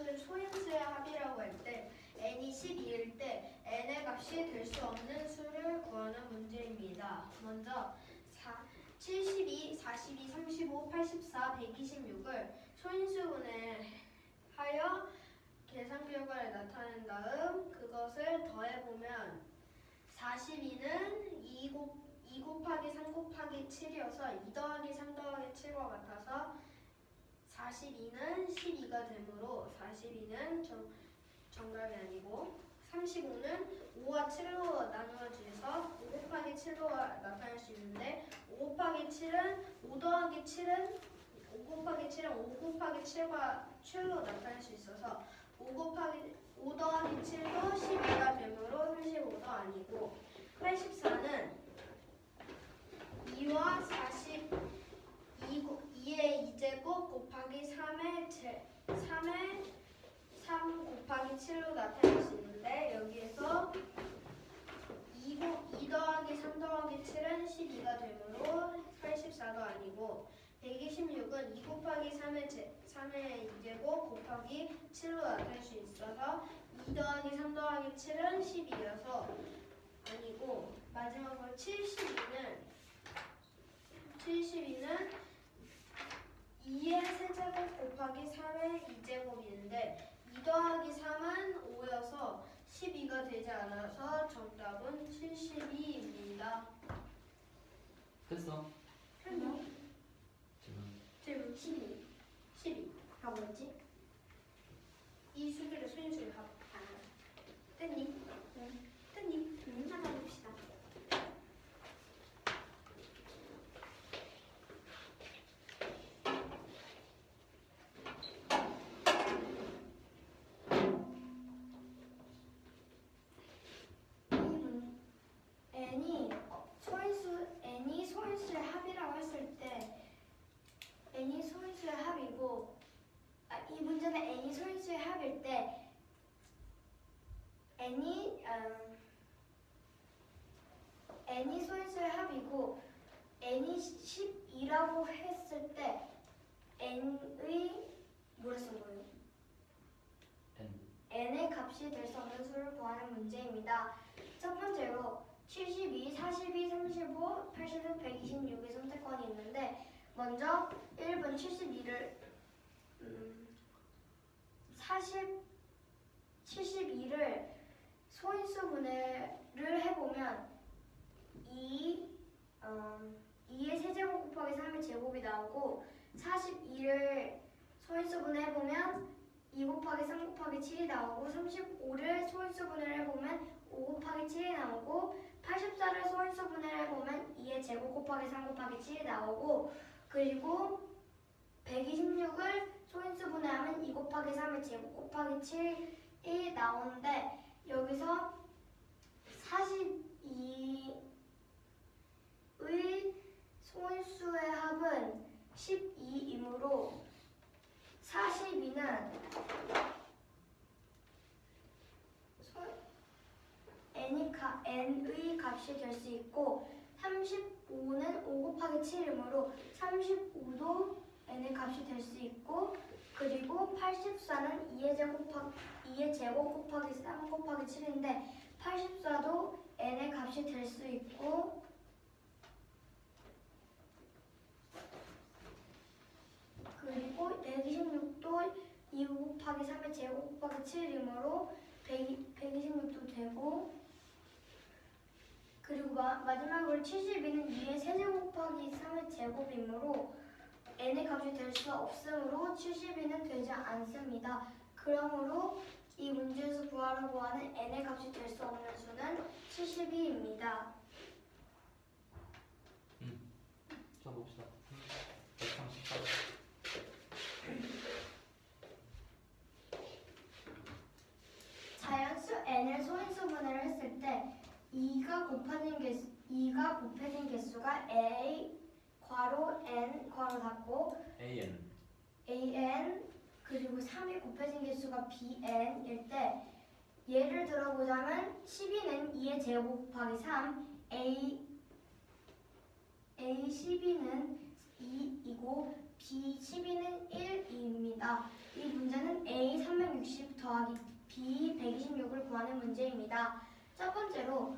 수를 소인수의 합이라고 할 때 n이 12일 때 n의 값이 될 수 없는 수를 구하는 문제입니다. 먼저 72, 42, 35, 84, 126을 소인수분해 하여 계산 결과를 나타낸 다음 그것을 더해보면 42는 2 곱하기 3 곱하기 7이어서 2 더하기 3 더하기 7과 같아서 42는 12가 되므로 42는 정답이 아니고 35는 5와 7로 나누어져서 5 곱하기 7로 나타낼 수 있는데 5 곱하기 7은 5 더하기 7은 5 곱하기 7은 5 곱하기 7로 나타낼 수 있어서 5 더하기 7도 12가 되므로 35도 아니고 84는 2와 2의 2제곱 곱하기 3의 3 곱하기 7로 나타낼 수 있는데 여기에서 2 더하기 3 더하기 7은 12가 되므로 84도 아니고 126은 2 곱하기 3의 2제곱 곱하기 7로 나타낼 수 있어서 2 더하기 3 더하기 7은 12여서 아니고 마지막으로 72는 2의 세제곱 곱하기 3의 2제곱인데 2 더하기 3은 5여서 12가 되지 않아서 정답은 72입니다. 됐어. 그럼요. 지금 12. 가보지? 이 수비를 소인수를 합. 뜬니? 뜬니? 하나 봅시다. n이 소인수의 합이라고 했을 때 n이 소인수의 합이고 이 문제는 n이 소인수의 합일 때 n이 소인수의 합이고 n이 12라고 했을 때 n의 뭐라 쓴 거예요? n의 값이 될 수 없는 수를 구하는 문제입니다. 첫 번째로 72, 42, 35, 86, 126의 선택권이 있는데 먼저 1번 72를 72를 소인수 분해를 해보면 2의 세제곱 곱하기 3의 제곱이 나오고 42를 소인수 분해해보면 2 곱하기 3 곱하기 7이 나오고 35를 소인수 분해를 해보면 5 곱하기 7이 나오고 84를 소인수 분해를 해보면 2의 제곱 곱하기 3 곱하기 7이 나오고 그리고 126을 소인수 분해하면 2 곱하기 3의 제곱 곱하기 7이 나오는데 여기서 42의 소인수의 합은 12이므로 42는 n의 값이 될 수 있고 35는 5 곱하기 7이므로 35도 n의 값이 될 수 있고 그리고 84는 2의 제곱 곱하기 3 곱하기 7인데 84도 n의 값이 될 수 있고 그리고 126도 2 곱하기 3의 제곱 곱하기 7이므로 126도 되고 그리고 마지막으로 72는 2의 세제곱 곱하기 3의 제곱이므로 n의 값이 될 수 없으므로 72는 되지 않습니다. 그러므로 이 문제에서 구하려고 하는 n의 값이 될 수 없는 수는 72입니다. 자 봅시다. 138. 자연수 n을 소인수 분해를 했을 때 2가 곱해진 개수가 a 괄호 n 괄호 닫고 an 그리고 3이 곱해진 개수가 bn일 때 예를 들어보자면 12는 2의 제곱 곱하기 3 a 12는 2이고 b 12는 1입니다. 이 문제는 a 360 더하기 B 126을 구하는 문제입니다. 첫 번째로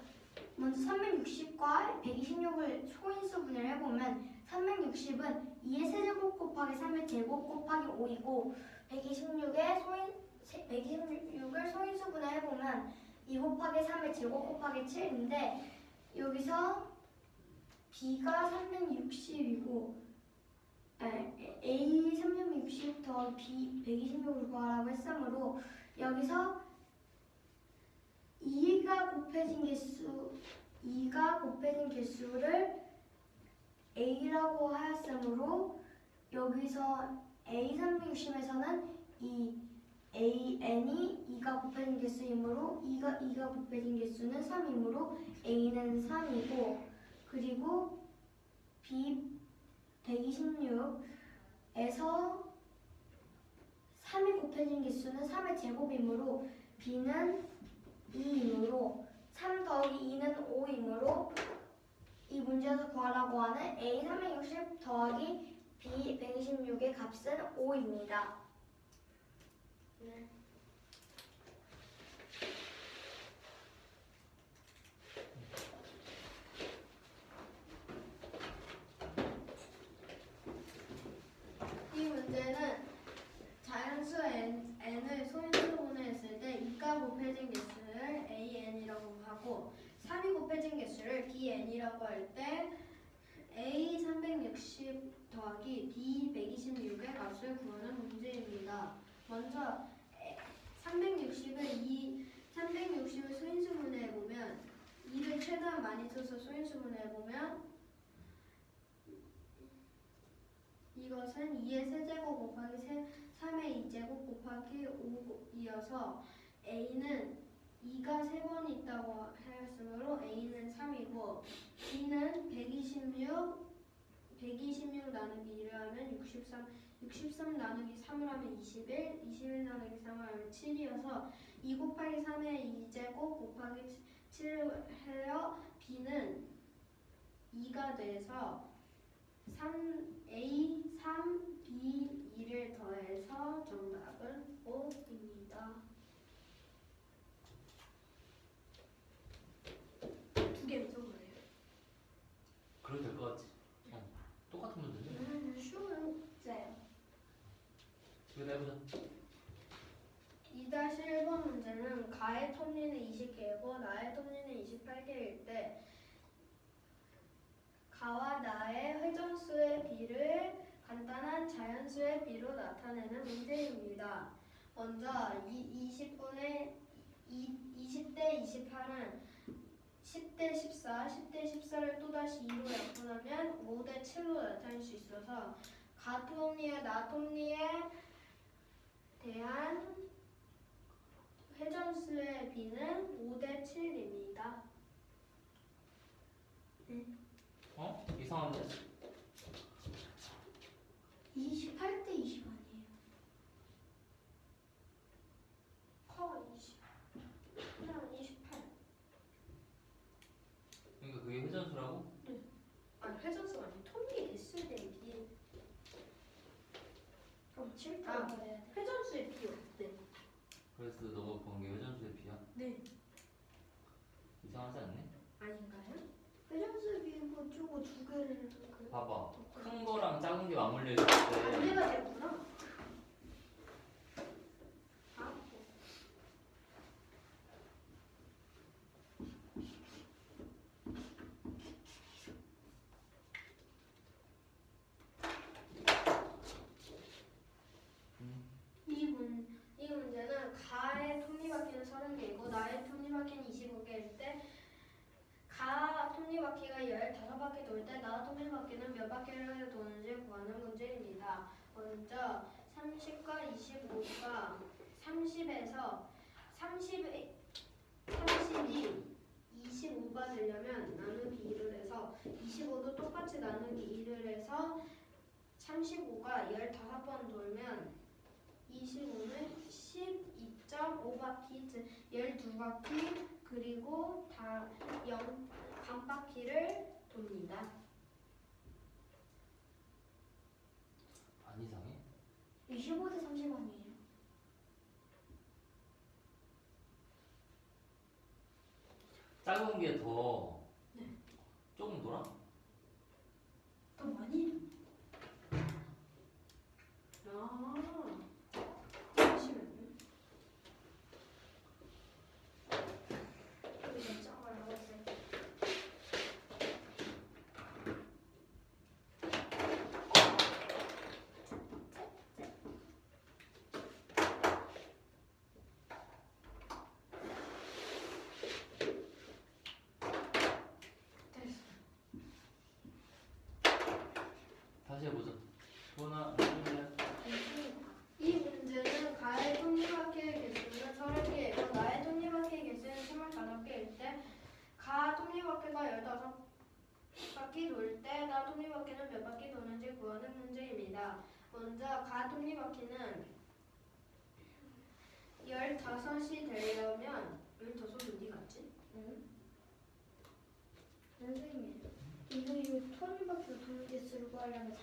먼저 360과 126을 소인수분을 해보면 360은 2의 세제곱 곱하기 3의 제곱 곱하기 5이고 126을 소인수분을 해보면 2 곱하기 3의 제곱 곱하기 7인데 여기서 B가 360이고 A 360 더하기 B 126을 구하라고 했으므로 여기서 2가 곱해진 개수를 A라고 하였으므로 여기서 A 360에서는 이 N이 2가 곱해진 개수이므로 2가 곱해진 개수는 3이므로 A는 3이고 그리고 B 126에서 3이 곱해진 개수는 3의 제곱이므로 B는 2이므로 3 더하기 2는 5이므로 이 문제에서 구하라고 하는 A 360 더하기 B 126의 값은 5입니다. 네. 이 문제는 자연수 n을 소인수분해 했을 때 2가 곱해진 개수를 an이라고 하고 3이 곱해진 개수를 bn이라고 할 때 a 360 더하기 b 126의 값을 구하는 문제입니다. 먼저 360을 소인수분해 해보면 2를 최대한 많이 써서 소인수분해 해보면 이것은 2의 세제곱 곱하기 3의 2제곱 곱하기 5이어서 A는 2가 3번 있다고 하였으므로 A는 3이고 B는 126 나누기 1을 하면 63 나누기 3을 하면 21 나누기 3을 하면 7이어서 2 곱하기 3의 2제곱 곱하기 7을 해요. B는 2가 돼서 A 3, B 2를 더해서 정답은 5입니다. 두 개 적어요. 그래도 될 것 같지? 똑같은 문제인데? 쉬워요. 네. 이거 해보자. 2-1번 문제는 가의 톱니는 20개이고 나의 톱니는 28개일 때 가와 나의 회전수의 비를 간단한 자연수의 비로 나타내는 문제입니다. 먼저 20대 28은 10대 14, 10대 14를 또다시 2로 약분하면 5대 7로 나타낼 수 있어서 가 톱니와 나 톱니에 대한 회전수의 비는 5대 7입니다. 이상한데? 28대 20 아니에요? 커 20, 그냥 28. 그러니까 그게 회전수라고? 아니 회전수가 아니 톱니 개수에 대한 비. 그럼 7대 아. 그래야 돼. 회전수의 비 어때? 그래서 너가 본 게 회전수의 비야? 네. 이상하지 않네? 아닌가요? 회전수 비고 쪼고 두 개를 봐봐. 큰 거랑 작은 게 맞물려 있을 때 반대가 됐구나. 아, 이 문제는 가의 톱니바퀴는 30개이고 나의 톱니바퀴는 25개일 때 가 톱니바퀴가 15바퀴 돌 때 나 톱니바퀴는 몇 바퀴를 도는지 구하는 문제입니다. 먼저 30과 25가 30에서 30이 25가 되려면 나누기 2를 해서 25도 똑같이 나누기 2를 해서 35가 15번 돌면 25는 12.5바퀴, 12바퀴 그리고 다 반바퀴를 돕니다. 안 이상해? 25대 30 아니에요? 작은 게 더 네. 조금 돌아? 더 많이? 아, 잠시만요. 여기 점점을 하고 있어요. 다시 해보자. 도나 해볼래? 이 문제는 가의 톱니바퀴의 개수는 30개이고 나의 톱니바퀴의 개수는 25개일 때 가 톱니바퀴가 15바퀴 돌 때 나 톱니바퀴는 몇 바퀴 도는지 구하는 문제입니다. 먼저 가 톱니바퀴는 15이 되려면 15이 어디 갔지? 응? 선생님, 이거 톱니바퀴로 도는 개수를 구하려면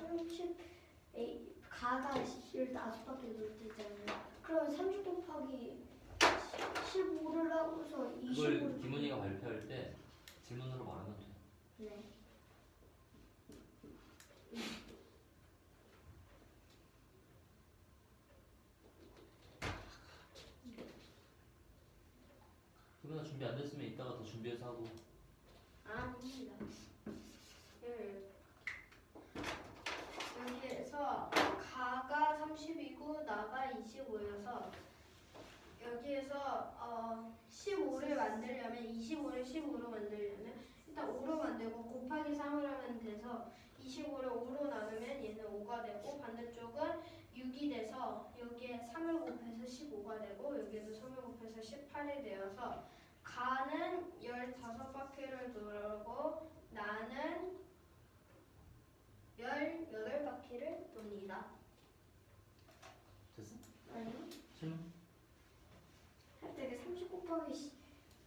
가가 15바퀴 돌 때 있잖아요. 그럼 30 곱하기 15를 하고서 그걸 25를 김은희가 발표할 때 질문으로 말하면 돼. 네. 그러나 준비 안 됐으면 이따가 더 준비해서 하고. 아닙니다. 여기에서 가가 30이고 나가 25여서 여기에서 15를 만들려면 25를 15로 만들려면 일단 5로 만들고 곱하기 3을 하면 돼서 25를 5로 나누면 얘는 5가 되고 반대쪽은 6이 돼서 여기에 3을 곱해서 15가 되고 여기에도 3을 곱해서 18이 되어서 가는 15바퀴를 돌고 나는 18바퀴를 돕니다. 됐어? 아니 질문? 할때 30 곱하기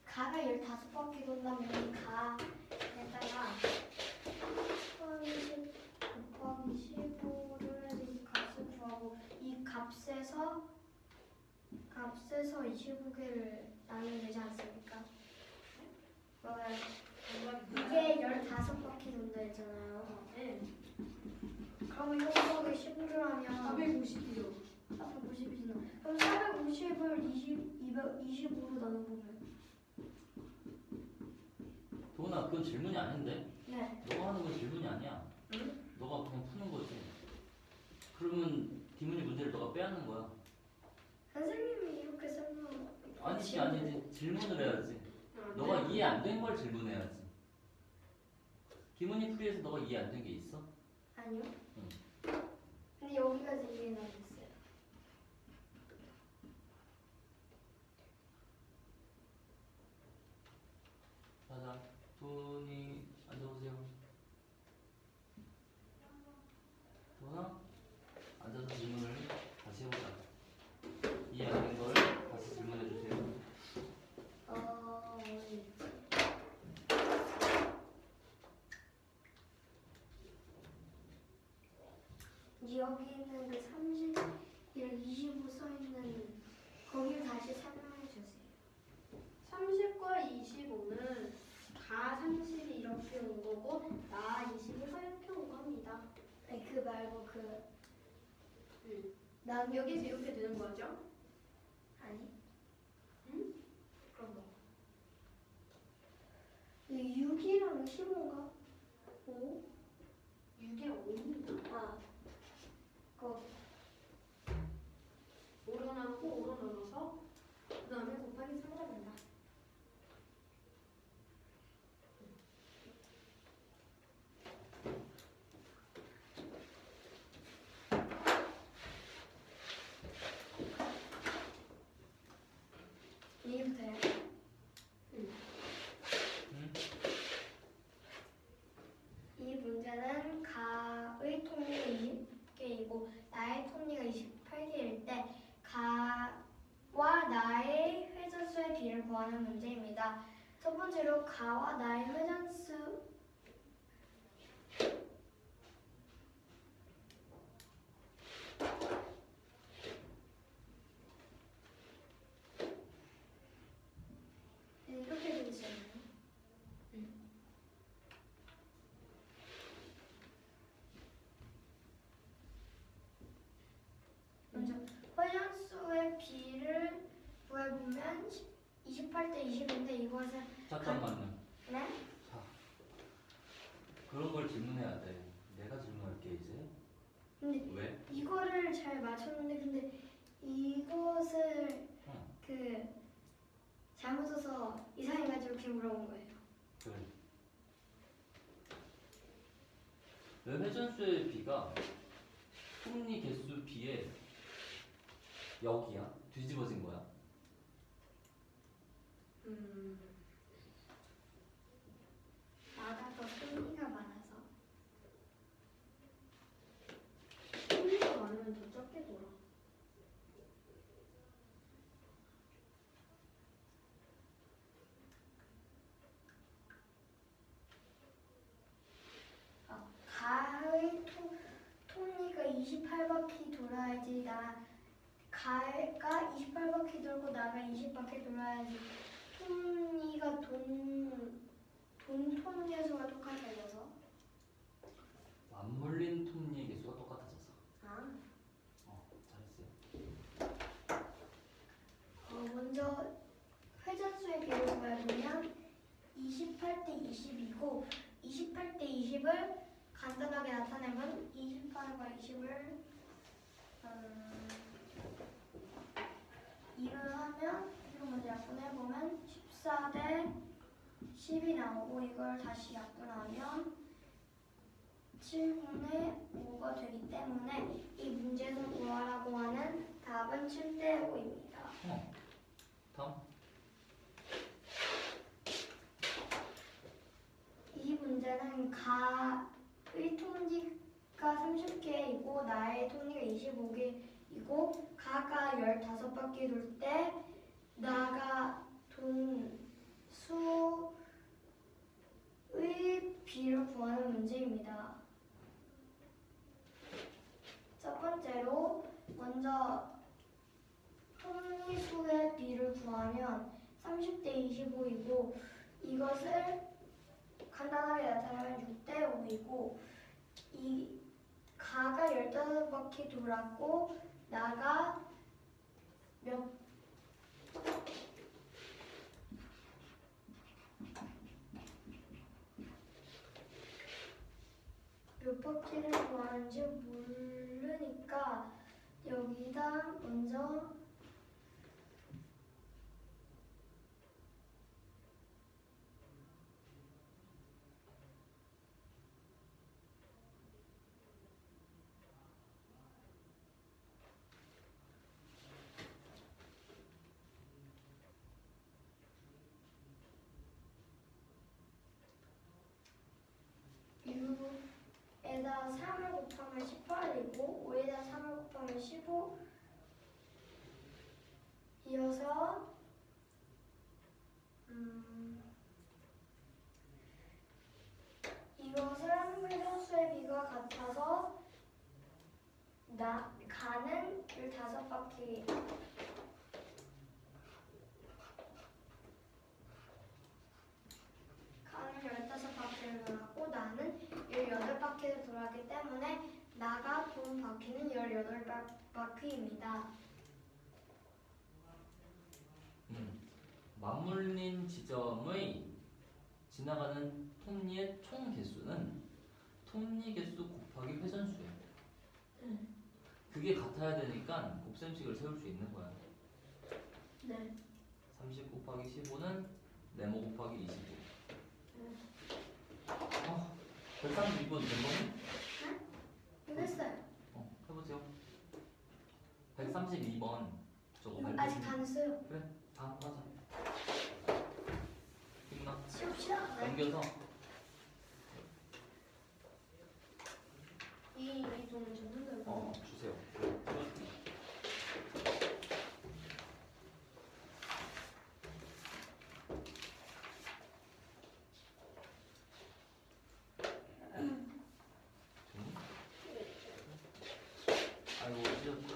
가가 15바퀴 돈다면 가에다가 30 곱하기 15를 해서 이 값을 구하고 이 값에서 25개를 나누면 되지 않습니까? 맞아요. 이게 15바퀴 돈다 했잖아요. 네. 그러면 이거 곱하기 15를 하면 450이요. 450이잖아. 그럼 450을 25로 나눠보면 도나 그건 질문이 아닌데? 네. 너가 하는 건 질문이 아니야. 응? 너가 그냥 푸는 거지. 그러면 김은희 문제를 너가 빼앗는 거야. 선생님이 이렇게 설명 아니지 질문을 해야지. 아, 너가 네. 이해 안 된 걸 질문해야지. 김은희 풀이에서 너가 이해 안 된 게 있어? 아니요. 응. 근데 여기까지 이해는 안 됐어요. 자자, 도니 앉아보세요. 도나 앉아서 질문을 다시 해보자. 이해 안 된 걸 다시 질문해 주세요. 여기 있는 그 30이랑 25 써있는 거기를 다시 설명해 주세요. 30과 25는 가 30이 이렇게 온 거고 나 25가 이렇게 온 겁니다. 아니 그 말고 난 여기서 이렇게 되는 거죠? 아니 그럼 뭐? 6이랑 15인가? 5? 6에 5입니다. 아, 그 5로 나누고 5로 나눠서 그 다음에 곱하기 3을 한다. 이해부터요? 이 문제는 가의 톱니가 20개이고 나의 톱니가 28개일 때 가와 나의 회전수의 비를 구하는 문제입니다. 첫 번째로 가와 나의 회전수 이렇게 되잖아요. B를 구해보면 28대 20인데 이것을 잠깐만요. 네? 자, 그런 걸 질문해야 돼. 내가 질문할게 이제. 근데 왜? 이거를 잘 맞췄는데 근데 이것을 응. 그 잘못 써서 이상해가지고 이렇게 물어본 거예요. 그래. 왜 회전수의 B가 톱니 개수 B에 여기야? 뒤집어진 거야? 나가 더 톱니가 많아서. 톱니가 많으면 더 적게 돌아. 가의 톱니가 28바퀴 돌아야지 가가 28바퀴 돌고 나가 20바퀴 돌아야지 톱니가 돈 톱니수가 똑같아져서 맞물린 톱니의 개수가 똑같아져서. 잘했어요. 먼저 회전수의 비를 구해보면 28대 20이고 28대 20을 간단하게 나타내면 28과 20을 2를 하면 이거 먼저 약분해보면 14대 10이 나오고 이걸 다시 약분하면 7분의 5가 되기 때문에 이 문제에서 구하라고 하는 답은 7대 5입니다. 다음. 이 문제는 가의 톱니가 30개이고 나의 톱니가 25개이고 가가 15바퀴 돌 때 나가 돈 수의 비를 구하는 문제입니다. 첫 번째로 먼저 톱니 수의 비를 구하면 30대 25이고 이것을 간단하게 나타내면 6대 5이고 이 가가 15바퀴 돌았고 나가 몇 바퀴를 구하는지 모르니까 여기다 먼저 에다 3을 곱하면 18이고 5에다 3을 곱하면 15 이어서 이것은 회전수의 비가 같아서 가는 15바퀴 가는 15바퀴를 돌았고 나는 18바퀴를 돌았기 때문에 나가 돈 바퀴는 18바퀴입니다. 맞물린 지점의 지나가는 톱니의 총 개수는 톱니 개수 곱하기 회전수야. 그게 같아야 되니까 곱셈식을 세울 수 있는 거야. 네. 30 곱하기 15는 네모 곱하기 25. 132번 된 거니? 이거 했어요. 해보세요. 132번 저거 이거 발표 아직 좀- 안 했어요. 그래, 다음 하자. 끝나. 치웁시다. 네. 넘겨서 이 돈을 줬는데 주세요. 아이고 찢었다.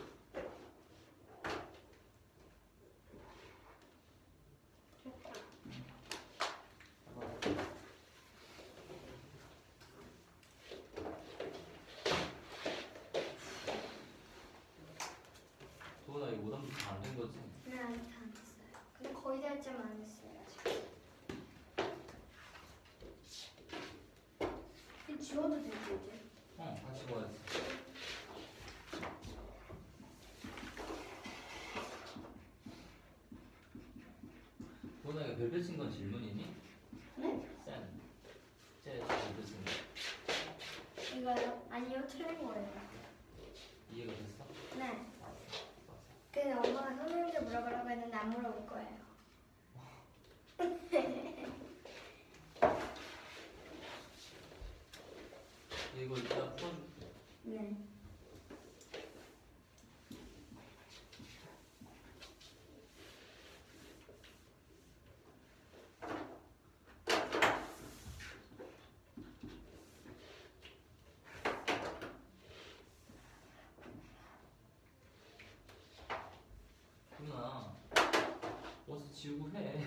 도훈아 이거 오답도 다안 된 거지? 네, 아직 다안 됐어요. 근데 거의 다 했지만 안 됐어요. 아직. 이 지워도 되지 이제. 같이 봐야지. 도훈아 이거 별표 친 건 질문이니? 네? 쌤. 쟤 별표 친 거. 이거요? 아니요, 틀린 거예요. 이해가 됐어? 네. 알았어. 근데 엄마가 선생님한테 물어보라고 했는데 안 물어볼 거예요. 이거 이따 풀어줄게. 네. 도훈아 어서 지우고 해.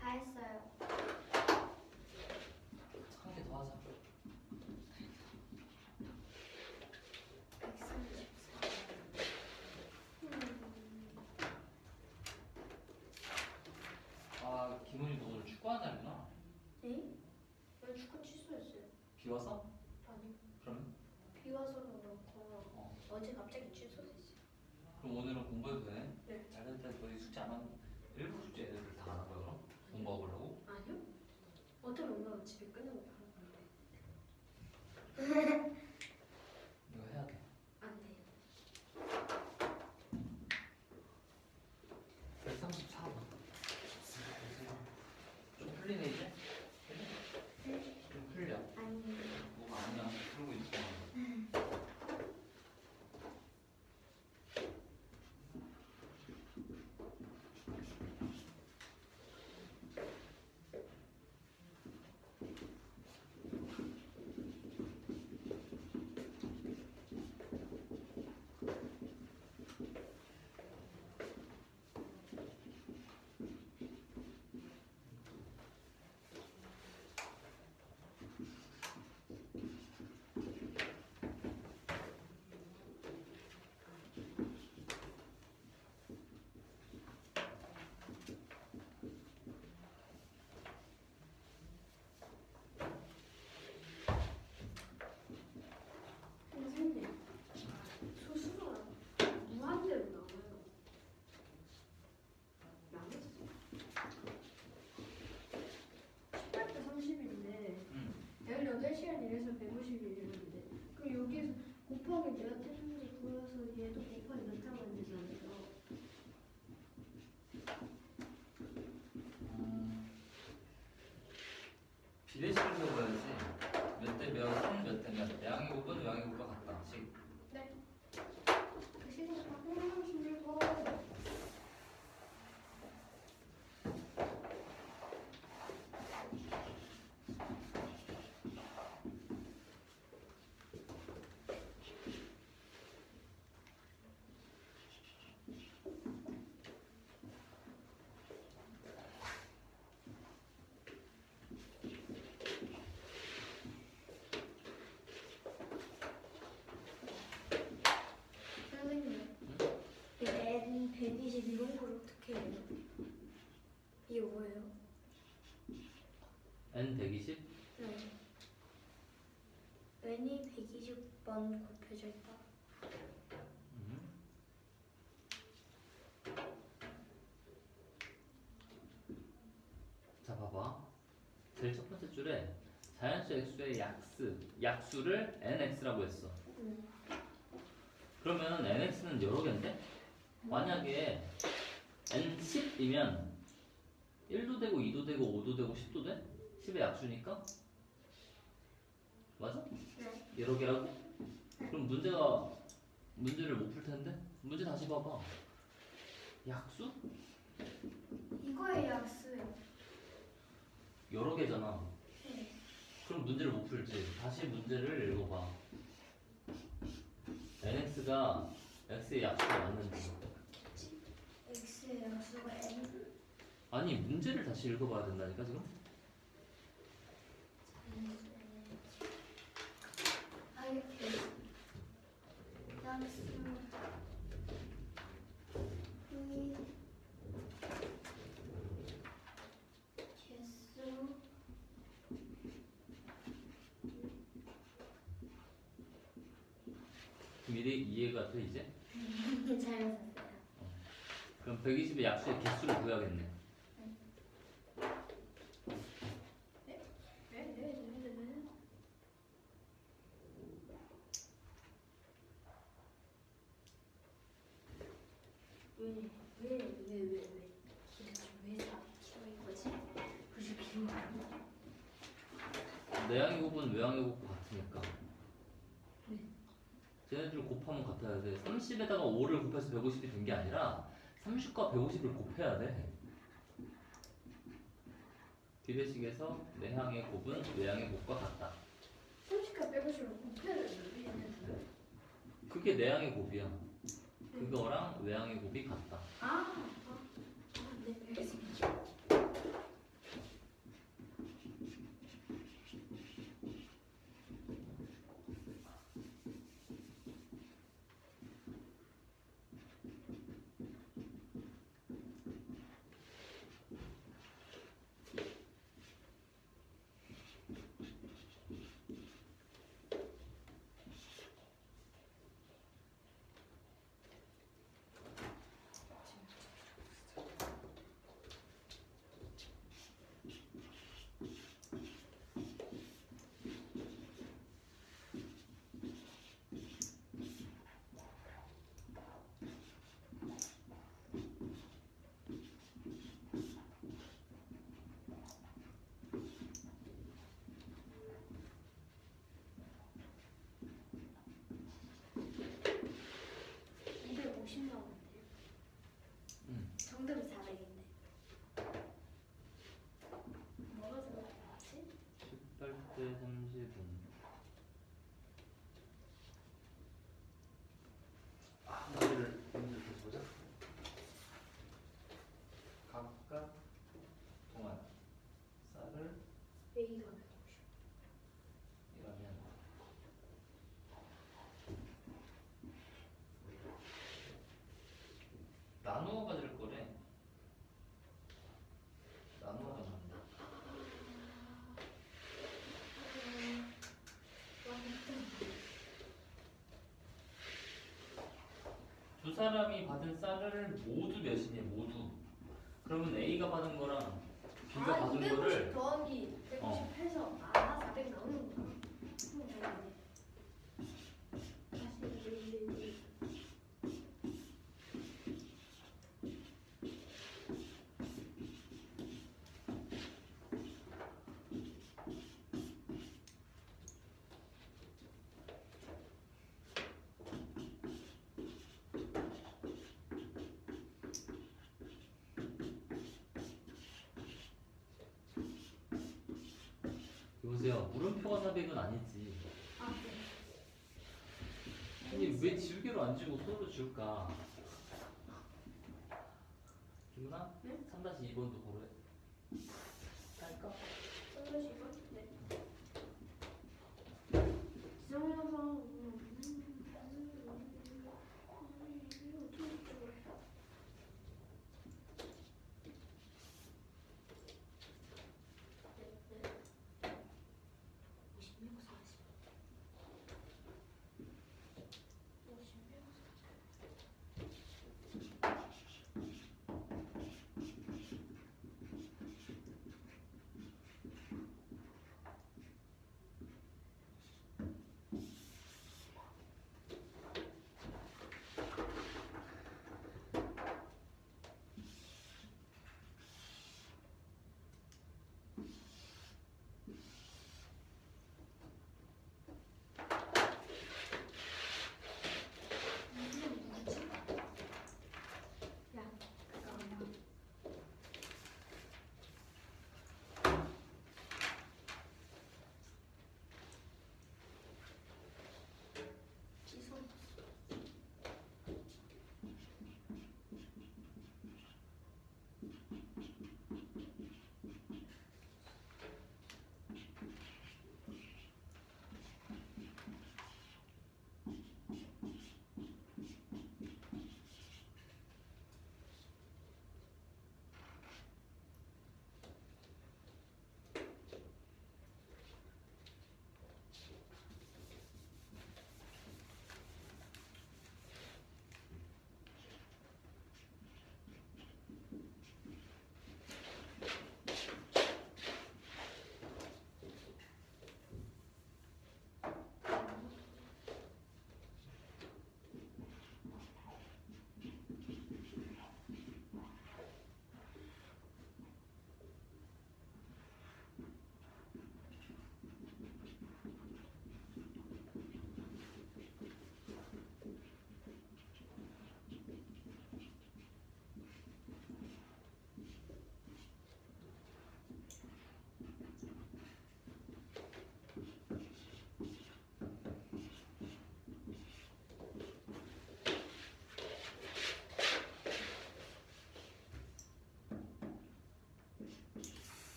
다 했어요. 한 개 더 하자. 134. 아 김은이도 오늘 축구하는 날이구나. 네? 왜 축구 취소했어요? 비 와서? 아니 그러면? 비 와서는 그렇고 어. 어제 갑자기 취소됐어요. 그럼 오늘은 공부해도 되네? 네. 잘했다. 너희 숙제 안 하면 일부 숙제 애들 다 안 한 거야 그럼? 공부하고 그러고? 아니요? 어떤 엄마가 집에 끝나고 하는 건데 이거 해야 돼. 안 돼요. 134번. 좀 풀리네 이제? 좀 풀려. 아니. 뭐가 아니야. 풀고 있어. 내가 틀린지 보여서 얘도 곱하기 몇 장 만들잖아요. 비례식을 세워야지. 몇 대 몇, 몇 대 몇. 외양의 곱은 외양의 곱과 같다. 식. 그 시간에 바꾸는 힘들고. 선생님, 이 N 120 이런 걸 어떻게 해요? 이게 뭐예요? N 120? 네. N이 120번 곱해져 있다. 자, 봐봐. 제일 첫 번째 줄에 자연수 x의 약수를 nx라고 했어. 그러면 nx는 여러 개인데? 만약에 n10이면 1도 되고 2도 되고 5도 되고 10도 돼? 10의 약수니까? 맞아? 네. 여러 개라고? 그럼 문제를 못 풀 텐데? 문제 다시 봐봐. 약수? 이거의 약수요. 여러 개잖아. 네. 그럼 문제를 못 풀지. 다시 문제를 읽어봐. nx가 x의 약수가 맞는지. X의 약수가 N. 아니, 문제를 다시 읽어봐야 된다니까 지금? 아, 이렇게. 약수. 이. 개수. 미리 이해가 돼 이제? 잘 맞았어요. 그럼 120의 약수의 개수를 구해야겠네. 왜? 도대체 왜 4kg인 거지? 90kg. 내양의 곱은 외양의 곱과 같으니까. 쟤네들 곱하면 같아야 돼. 30에다가 5를 곱해서 150이 된 게 아니라 30과 150을 곱해야 돼. 비례식에서 내향의 곱은 외양의 곱과 같다. 30과 150을 곱해야 되는데. 그게 내향의 곱이야. 그거랑 외양의 곱이 같다. 네, 알겠습니다. 정답이 400인데. 뭐가 들어갔지? 18대 30은 문제를 다시 보자. 각각 동안 쌀을 A가 이라면 나누어 가질 거래. 나누어 가는데 두 사람이 받은 쌀을 모두 몇이니 모두. 그러면 A가 받은 거랑 B가 받은 250 거를 더하기 150 어. 해서 400 나오는구나. 다시 여보세요. 물음표가 400은 아니지. 아, 네. 아니 왜 지우개로 안 지우고 손으로 지울까? 김은아? 네? 3-2번도 고르해. 할까? 써주시고. 네.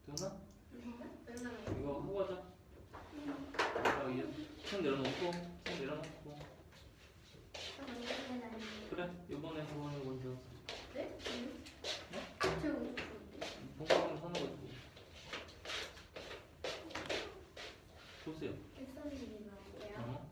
지정해서 됐나? 얼마나 이거 하고 하자. 자, 이제 손 내려놓고, 손 내려놓고. 그래, 이번에 그거는 먼저. 네? 제 오늘 좋은데? 봉사하면 사는 거지. 보세요. 어?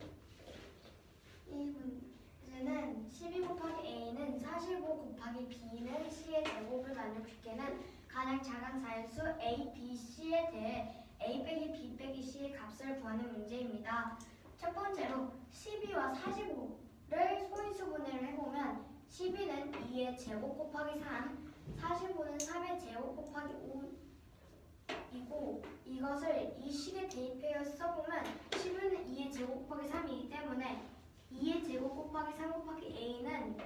이 문제는 12 곱하기 a는 45 곱하기 b는 c의 제곱을 만족시키는 가장 작은 자연수 a, b, c에 대해 a 빼기 b 빼기 c의 값을 구하는 문제입니다. 첫 번째로 12와 45를 소인수분해를 해보면 12는 2의 제곱 곱하기 3, 45는 3의 제곱 곱하기 5이고 이것을 이 식에 대입하여 써보면 12는 2의 제곱 곱하기 3이기 때문에 2의 제곱 곱하기 3 곱하기 a는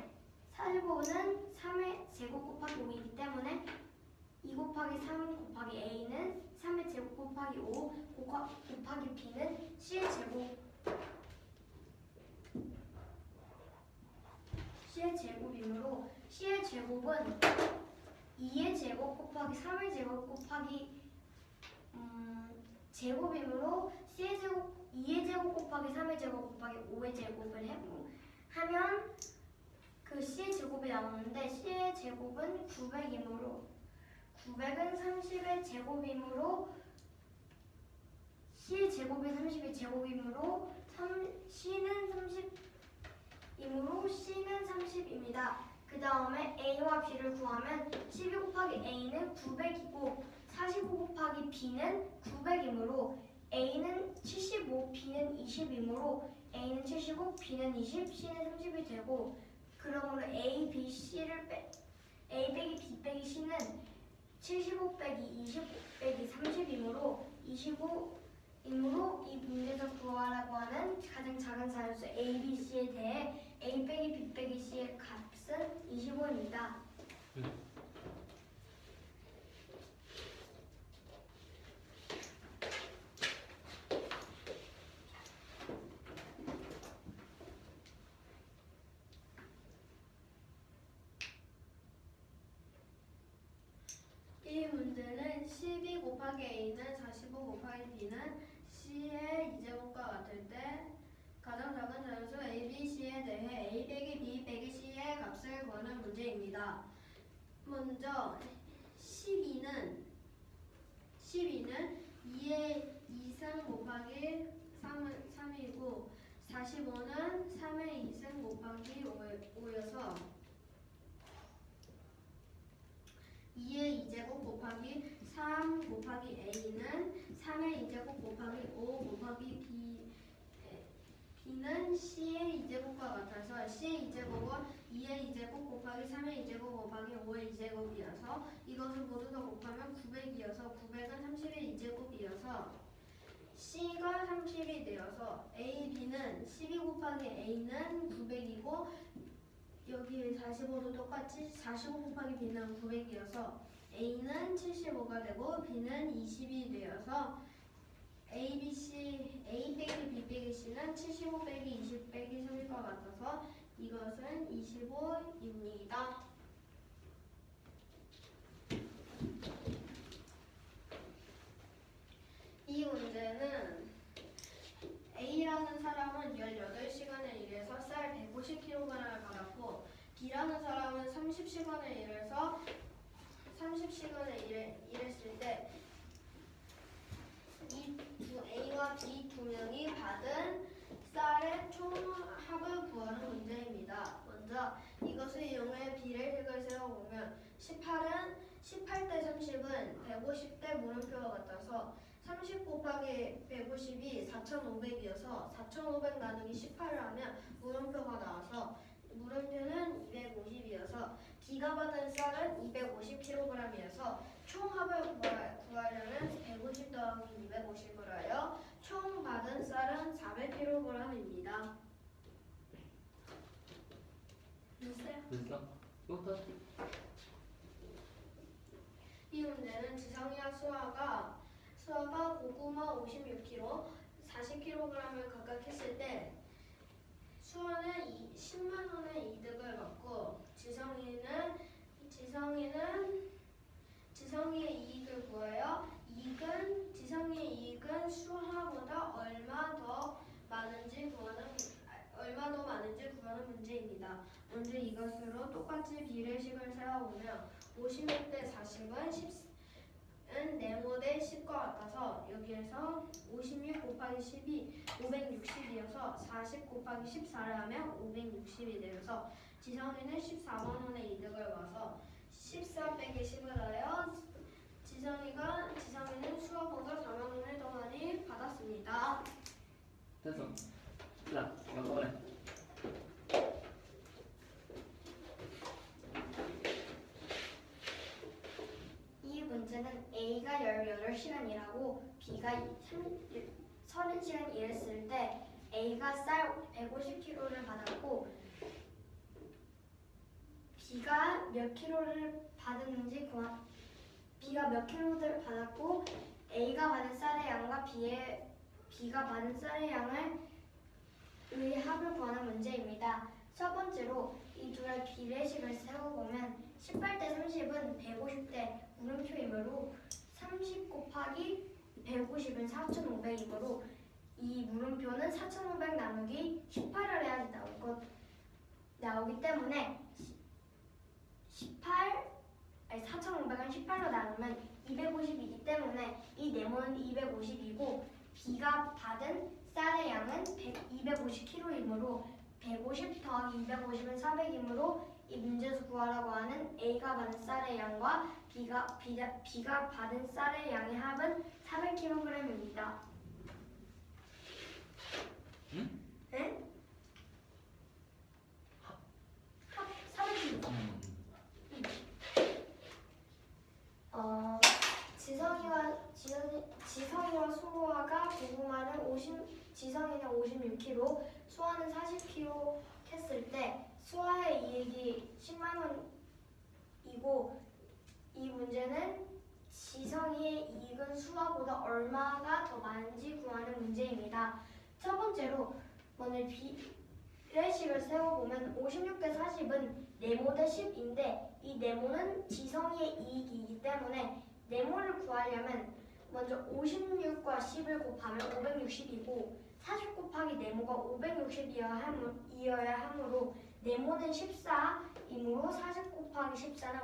45는 3의 제곱 곱하기 5이기 때문에 2 곱하기 3 곱하기 a는 3의 제곱 곱하기 5 곱하기 b는 c의 제곱이므로 c의 제곱은 2의 제곱 곱하기 3의 제곱 곱하기 제곱이므로 c의 제곱 2의 제곱 곱하기 3의 제곱 곱하기 5의 제곱을 하면 그 c의 제곱이 나오는데 c의 제곱은 900이므로 900은 30의 제곱이므로 c의 제곱이 30의 제곱이므로 c는 30이므로 c는 30입니다. 그 다음에 A와 B를 구하면 12 곱하기 A는 900이고 45 곱하기 B는 900이므로 A는 75, B는 20이므로 A는 75, B는 20, C는 30이 되고 그러므로 A, B, C를 A 빼기 B 빼기 C는 75 빼기 20 빼기 30이므로 25이므로 이 문제에서 구하라고 하는 가장 작은 자연수 A, B, C에 대해 A 빼기 B 빼기 C의 값은 25입니다. 이 문제는 12 곱하기 A는 45 곱하기 B는 C의 이제곱과 같을 때 가장 작은 자연수 A, B, C에 대해 A 빼기 B 빼기 C의 값을 구하는 문제입니다. 먼저 12는 2의 2승 곱하기 3이고 45는 3의 2승 곱하기 5여서 2의 2제곱 곱하기 3 곱하기 A는 3의 2제곱 곱하기 5 곱하기 B는 C의 2제곱과 같아서 C의 2제곱은 2의 2제곱 곱하기 3의 2제곱 곱하기 5의 2제곱이어서 이것을 모두 다 곱하면 900이어서 900은 30의 2제곱이어서 C가 30이 되어서 A, B는 12 곱하기 A는 900이고 여기 45도 똑같이 45 곱하기 B는 900이어서 A는 75가 되고 B는 20이 되어서 A 빼기 B 빼기 C는 75 빼기 20 빼기 3일 것 같아서 이것은 25입니다. 이 문제는 A라는 사람은 18시간을 일해서 쌀 150kg을 받았고 B라는 사람은 30시간을 일해서 30시간을 일했을 때 이 A와 B 두 명이 받은 쌀의 총합을 구하는 문제입니다. 먼저 이것을 이용해 비례식을 세워보면 18대 30은 150대 물음표와 같아서 30 곱하기 150이 4,500이어서 4,500 나누기 18을 하면 물음표가 나와서 물음표는 250이어서 B가 받은 쌀은 250kg이어서 총합을 구하려면 150 더하기 250을 하여 총 받은 쌀은 400kg입니다. 됐어요? 됐어? 이거부터 이 문제는 지성이와 수아가 고구마 56kg, 40kg을 각각 했을 때 수아는 10만 원의 이득을 받고 지성이의 이익을 구하여 지성이의 이익은 수아보다 얼마 더 많은지 구하는 문제입니다. 먼저 이것으로 똑같이 비례식을 세워보면 56대 40은 네모대 10과 같아서 여기에서 56 곱하기 10이 560이어서 40 곱하기 14를 하면 560이 되어서 지성이는 14만 원의 이득을 봐서 14 빼기 10을 하여 지성이는 수아보다 4만 원을 더 많이 받았습니다. 됐어. 자, 이번에 이 문제는 A가 18시간 일하고 B가 30시간 일했을 때 A가 쌀 150kg를 받았고 B가 몇 킬로를 받았는지 B가 몇 킬로를 받았고 A가 받은 쌀의 양과 B가 받은 쌀의 양을 의 합을 구하는 문제입니다. 첫 번째로 이 둘의 비례식을 세워보면 18대 30은 150대 물음표이므로 30 곱하기 150은 4,500이므로 이 물음표는 4,500 나누기 18을 해야지 나오기 때문에 4,500은 18로 나누면 250이기 때문에 이 네모는 250이고 B가 받은 쌀의 양은 250kg이므로 150 더하기 250은 400이므로 이 문제에서 구하라고 하는 A가 받은 쌀의 양과 B가 받은 쌀의 양의 합은 400kg입니다. 응? 네? 합 400kg. 지성이와 수아가 지성이는 56kg, 수아는 40kg 했을 때 수아의 이익이 10만 원이고 이 문제는 지성이의 이익은 수아보다 얼마가 더 많은지 구하는 문제입니다. 첫 번째로 먼저 비례식을 세워보면 56대 40은 네모 대 10인데 이 네모는 지성이의 이익이기 때문에 네모를 구하려면 먼저 56과 10을 곱하면 560이고 40 곱하기 네모가 560이어야 하므로 네모는 14이므로 40 곱하기 14는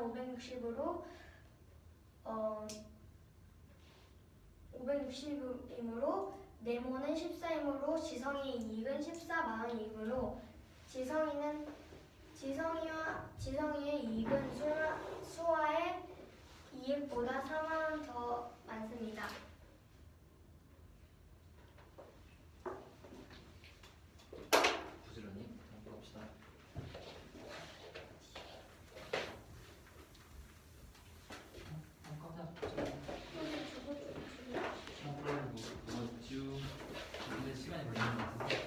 560이므로 네모는 14이므로 지성이의 이익은 14만원이므로 지성이의 이익은 수아의 이익보다 4만원 더 많습니다. 부지런히 한번 봅시다. 깜짝 그럼 뭐 지우 근데 시간이 걸리는 것 같아서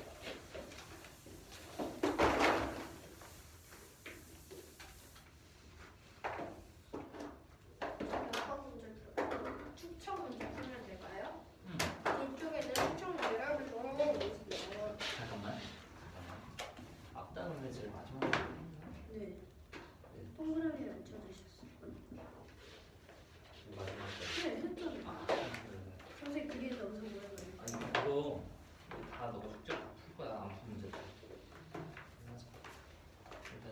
몇번 문제 들어요? 추천 문제 풀면 될까요? 응. 이쪽에는 추천 문제를 적어놓고 있습니다. 잠깐만 앞단원에 제일 마지막에 네. 동그라미 안 쳐주셨어요. 마지막에 네, 했잖아요. 아 그래. 선생님 그리는 엄청 오랜만에. 아니 그거 다 너가 숙제 다 풀 거야 안 푸는 문제 맞아 일단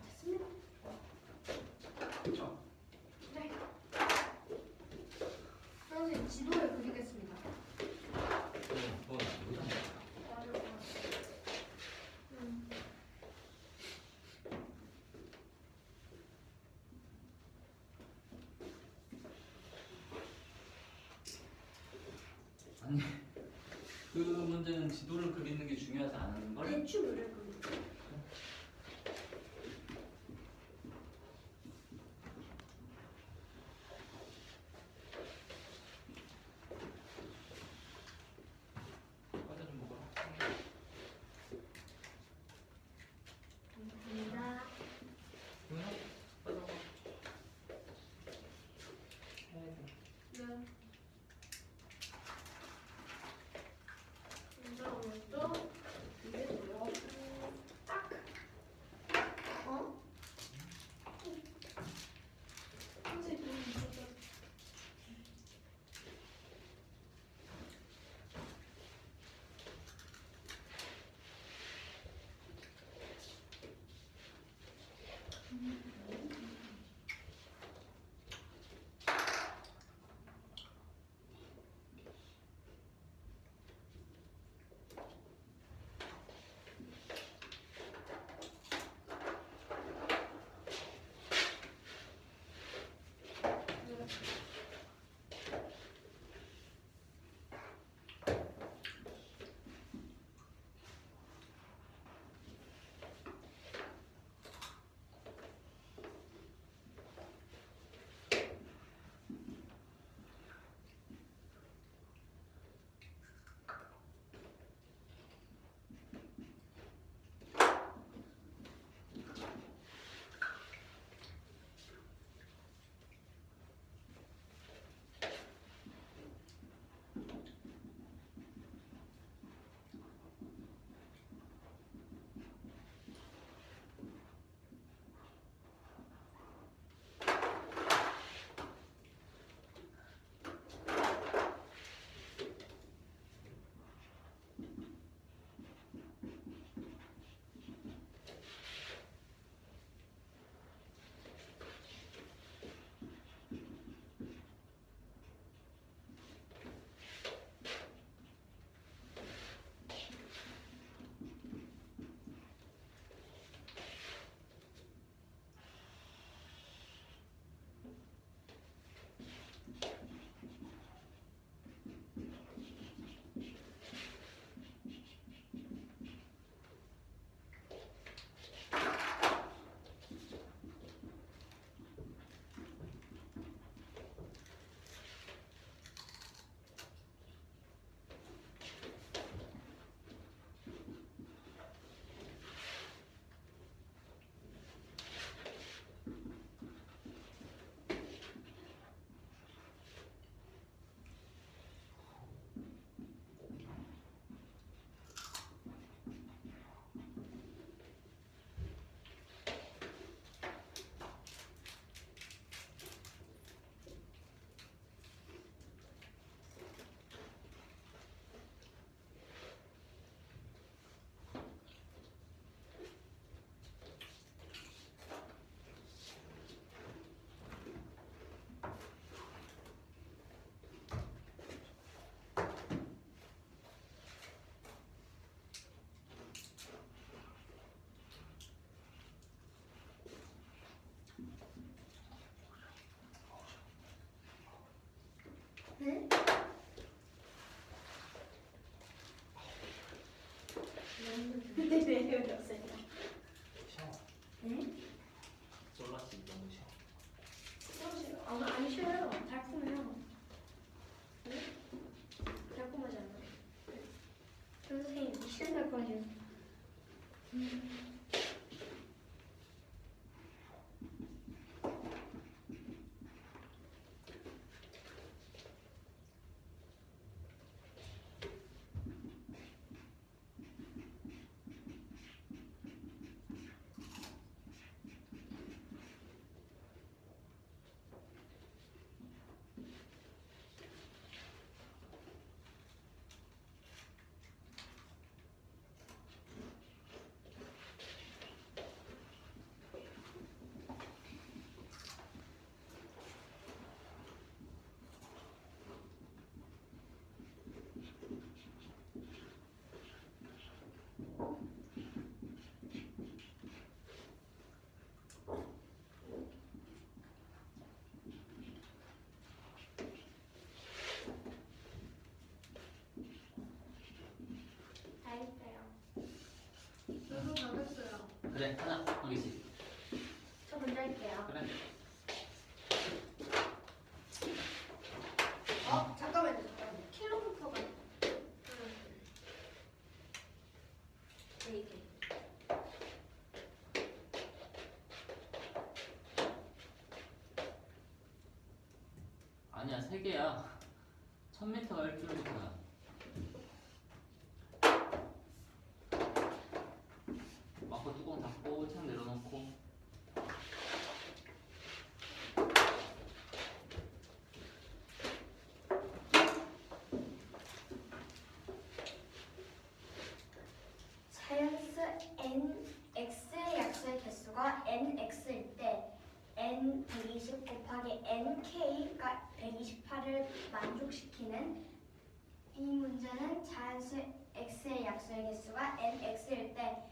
됐습니다. 그쵸? 네. 선생님 지도를 그리겠습니다. 그건 모르잖아 맞아요. 아니 그 문제는 지도를 그리는 게 중요하지 않은 걸? 대충 그릴 겁니다. 과자 좀 먹어라 감사합니다. 누나 과자 먹어 해야 돼 네. 이제부터 이게 뭐야? 딱. 어? 선생님 좀 이거 아니 싫어요. 달콤해요. 네? 달콤하지 않아요? 선생님 싫은 달콤하지. 다 했어요. 저도 다 했어요. 그래 하나 한 개씩. 저 먼저 할게요. 그래. 잠깐만요. 킬로그램가 네 개. 아니야 3개야. 1000m가 1km야. 마커 뚜껑 닫고 책 내려놓고. 자연수 nx의 약수의 개수가 nx일 때 n 120 곱하기 nk가 128을 만족시키는 이 문제는 자연수 x의 약수의 개수가 nx일 때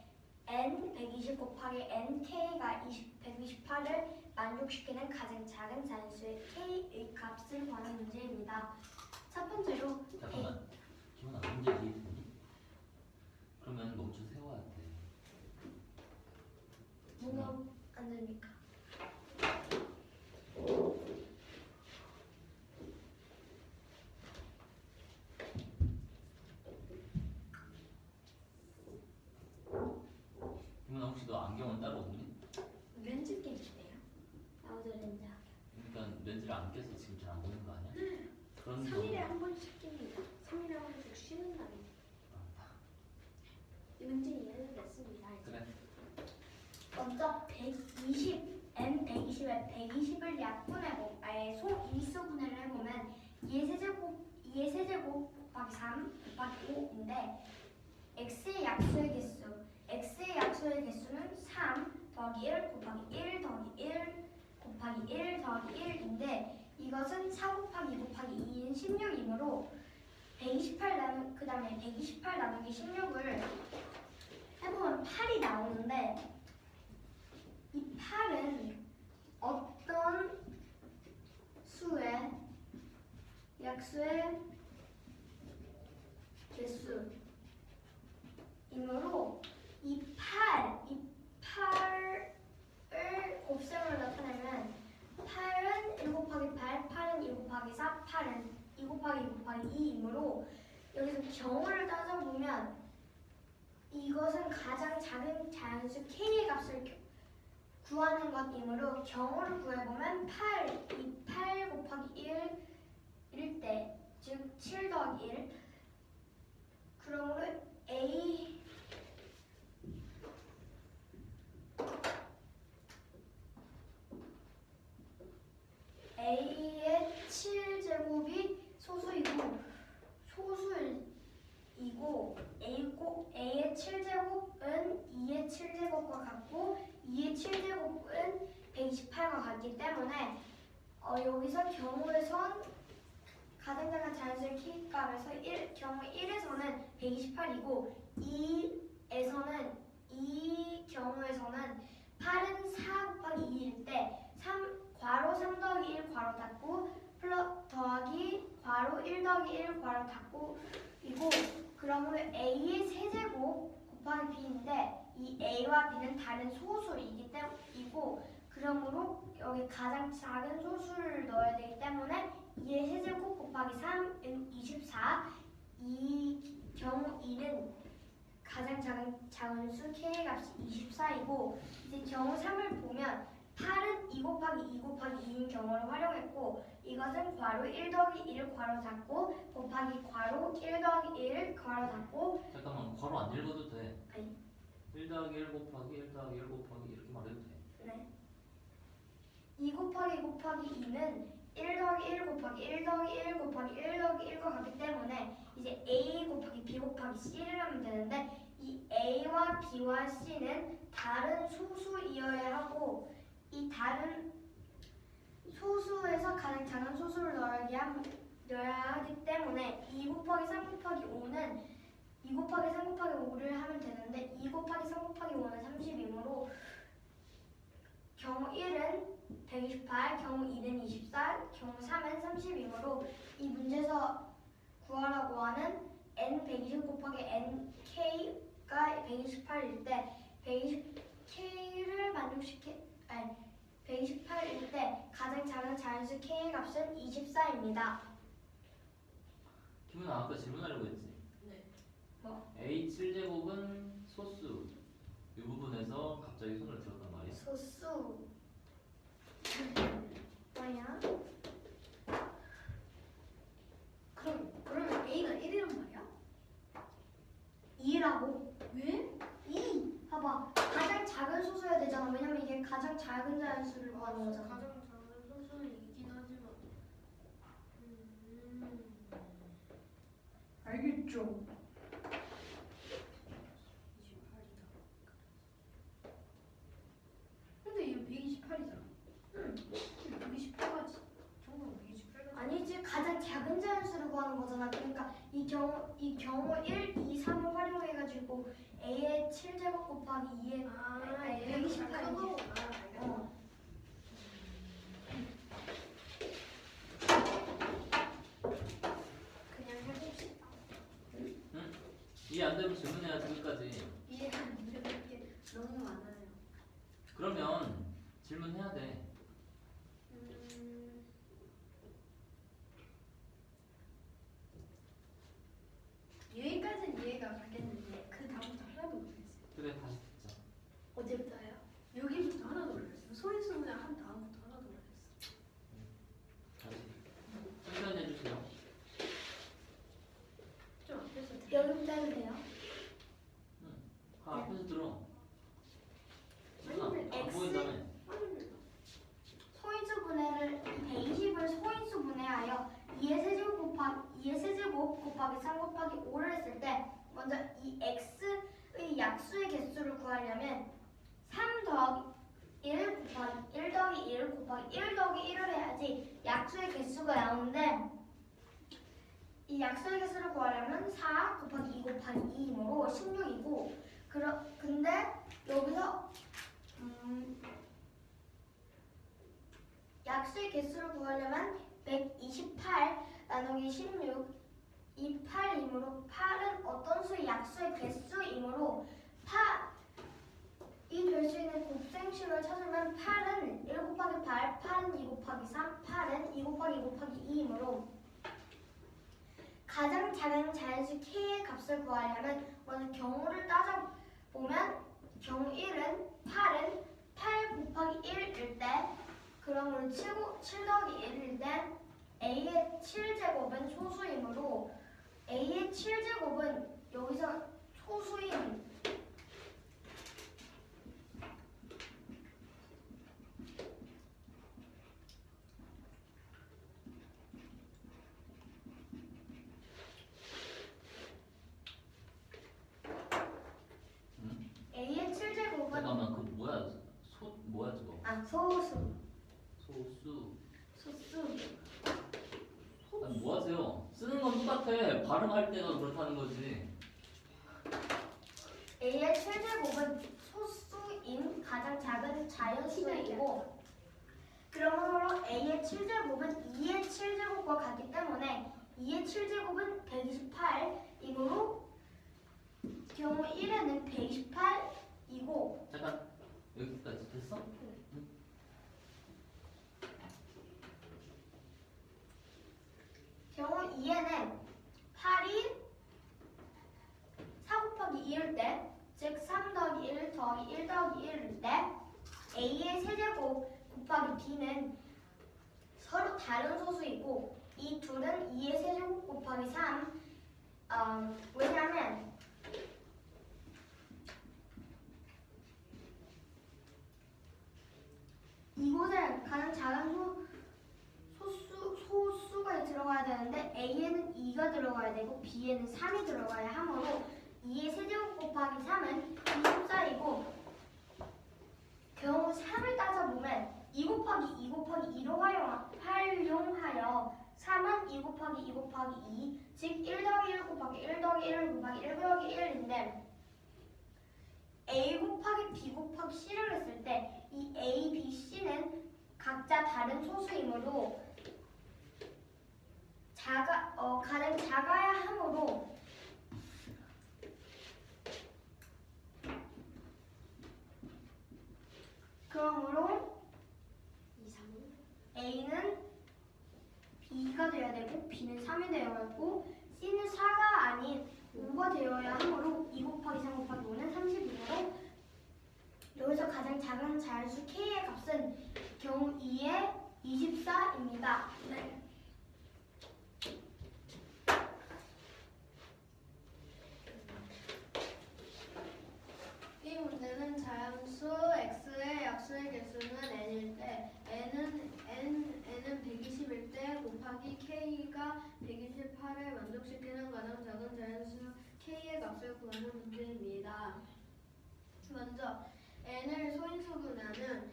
n 120 곱하기 nk가 128을 만족시키는 가장 작은 자연수의 k의 값을 구하는 문제입니다. 첫 번째로 잠깐만. 기훈아 문제 이해됐니? 그러면 멈춰 세워야 돼. 뭐가 안 됩니까? 기훈아 혹시 너 안경은 따로 없니? 렌즈 낀대요. 나오죠 렌즈. 그러니까 렌즈를 안 껴서 지금 잘 안 보이는 거 아니야? 그런 3일에 한 번씩 낍니다. 3일에 한 번씩 쉬는 날이. 이 문제 이해는 됐습니다. 이제. 그래. 먼저 120 n 120에 120을 약분해보 아예 소인수분해를 해보면 2의 세제곱 곱하기 3 곱하기 5인데 x의 약수의 개수는 3 더하기 1 곱하기 1 더하기 1 곱하기 1 더하기 1인데 이것은 4 곱하기 2 곱하기 2인 16이므로 128 그 다음에 128 나누기 16을 해보면 8이 나오는데 이 8은 어떤 수의 약수의 개수이므로 이 8을 곱셈으로 나타내면 8은 1 곱하기 8, 8은 2 곱하기 4, 8은 2 곱하기 2 곱하기 2이므로 여기서 경우를 따져보면 이것은 가장 작은 자연수 k의 값을 구하는 것이므로 경우를 구해보면 8 곱하기 1일 때, 즉 7 더하기 1 그러므로 A의 7제곱이 소수이고 A의 7제곱은 2의 7제곱과 같고 2의 7제곱은 128과 같기 때문에 여기서 경우에선 가장 작은 자연수의 k값에서 경우 1에서는 128이고 이 경우에서는 8은 4 곱하기 2일 때 괄호 3 더하기 1 괄호 닫고 더하기 괄호 1 더하기 1 괄호 닫고 이고 그러므로 A의 세제곱 곱하기 B인데 이 A와 B는 다른 소수이기 때문이고 그러므로 여기 가장 작은 소수를 넣어야 되기 때문에 2의 세제곱 곱하기 3은 24. 이 경우 2는 가장 작은 수 k의 값이 24이고 이제 경우 3을 보면 8은 2 곱하기 2 곱하기 2인 경우를 활용했고 이것은 괄호 1 더하기 1 괄호 닫고 곱하기 괄호 1 더하기 1 괄호 닫고 잠깐만 괄호 안 읽어도 돼. 아니. 1 더하기 1 곱하기 1 더하기 1 곱하기 이렇게 말해도 돼. 네. 2 곱하기 곱하기 2는 1 더하기 1 곱하기 1 더하기 1 곱하기 1 더하기 1과 같기 때문에 이제 A 곱하기 B 곱하기 C를 하면 되는데 이 A와 B와 C는 다른 소수이어야 하고 이 다른 소수에서 가장 작은 소수를 넣어야 하기 때문에 2 곱하기 3 곱하기 5는 2 곱하기 3 곱하기 5를 하면 되는데 2 곱하기 3 곱하기 5는 30이므로 경우 1은 128, 경우 2는 24, 경우 3은 30이므로 이 문제에서 구하라고 하는 n 120 곱하기 n k가 128일 때 120k를 아니 128일 때 가장 작은 자연수 k의 값은 24입니다. 김은아 아까 질문하려고 했지? 네. 뭐? A 7제곱은 소수 이 부분에서 갑자기 손을 들었단 말이야. 소수 뭐야? 그러면 A가 1이란 말이야? 2라고 왜? 2 봐봐 가장 작은 소수여야 되잖아. 왜냐면 이게 가장 작은 자연수를 구하는 거잖아. 가장 작은 소수는 이긴 하지만. 알겠죠? 28이다. 근데 이거 128이잖아. 응. 128까지. 정말 128까지. 아니지 가장 작은 자연수를 구하는 거잖아. 그러니까 이 경우 1, 2, 3을 활용해가지고 a의 7제곱 곱하기 2의 아, 얘가 128 이지. 어. 그냥 해봅시다. 이해 안 되면 질문해야지 끝까지. 이해가 안 되는 게 너무 많아요. 그러면 질문해야 돼. 여기까지는 이해가 가겠는데 그 다음부터 하나도 모르겠어요. 그래 다시 듣자. 어제부터요? 여기부터 하나도 모르겠어요. 소인수분해 한 다음부터 하나도 모르겠어요. 다시 천천히 해주세요. 좀 앞에서 여기부터 해도 돼요? 앞에서 들어. 김은아 안 X. 보인다며. 소인수 분해를 120을 소인수 분해하여 2의 세제곱 곱하기 3 곱하기 5를 했을 때 먼저 이 x의 약수의 개수를 구하려면 3 더하기 1 곱하기 1 더하기 1 곱하기 1 더하기 1을 해야지 약수의 개수가 나오는데 이 약수의 개수를 구하려면 4 곱하기 2 곱하기 2이므로 16이고 근데 여기서 약수의 개수를 구하려면 128 나누기 16 이 8이므로 8은 어떤 수의 약수의 개수이므로 이 될 수 있는 곱셈식을 찾으면 8은 1 곱하기 8, 8은 2 곱하기 3, 8은 2 곱하기 2 곱하기 2이므로 가장 작은 자연수 k의 값을 구하려면 먼저 경우를 따져보면 경우 1은 8은 8 곱하기 1일 때 그러므로 7 더하기 1일 때 a의 7제곱은 소수이므로 a의 7제곱은 여기서 소수인 a의 7제곱은 잠깐만 그 뭐야? 뭐야 저거? 소수 소수. 아니 뭐 하세요? 쓰는 건 똑같아. 발음할 때가 그렇다는 거지. a의 7제곱은 소수인 가장 작은 자연수이고 그러므로 a의 7제곱은 2의 7제곱과 같기 때문에 2의 7제곱은 128이므로 경우 1에는 128이고 잠깐 여기까지 됐어? 응? 2에는 8이 4 곱하기 2일 때, 즉 3 더하기 1 더하기 1 더하기 1일 때 A의 세제곱 곱하기 B는 서로 다른 소수이고 이 둘은 2의 세제곱 곱하기 3 왜냐하면 이곳에 가장 작은 소수가 들어가야 되는데 A에는 2가 들어가야 되고 B에는 3이 들어가야 하므로 2의 세제곱 곱하기 3은 24이고 경우 3을 따져보면 2 곱하기 2 곱하기 2로 활용하여 3은 2 곱하기 2 곱하기 2, 즉 1 더하기 1 곱하기 1 더하기 1 곱하기 1 더하기 1인데 A 곱하기 B 곱하기 C를 했을 때 이 A, B, C는 각자 다른 소수이므로 가장 작아야 하므로 그러므로 A는 B가 되어야 되고 B는 3이 되어야 하고 C는 4가 아닌 5가 되어야 하므로 2 곱하기 3 곱하기 5는 32으로 여기서 가장 작은 자연수 K의 값은 경우 2의 24입니다. 네. 이 문제는 자연수 x의 약수의 개수는 n일 때 n은 120일 때 곱하기 k가 128을 만족시키는 가장 작은 자연수 k의 값을 구하는 문제입니다. 먼저 n을 소인수분하는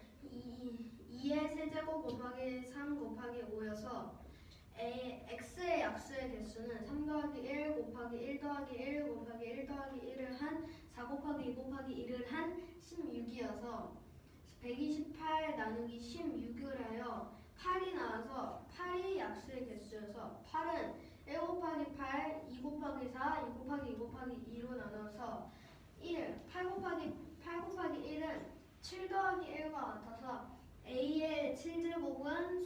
2의 세제곱 곱하기 3 곱하기 5여서 x의 약수의 개수는 3 더하기 1 곱하기 1 더하기 1 곱하기 1 더하기 1을 한 4 곱하기 2 곱하기 1을 한 16이어서 128 나누기 16을 하여 8이 나와서 8이 약수의 개수여서 8은 1 곱하기 8, 2 곱하기 4, 2 곱하기 2 곱하기 2로 나눠서 8 곱하기 1은 7 더하기 1과 같아서 A의 7제곱은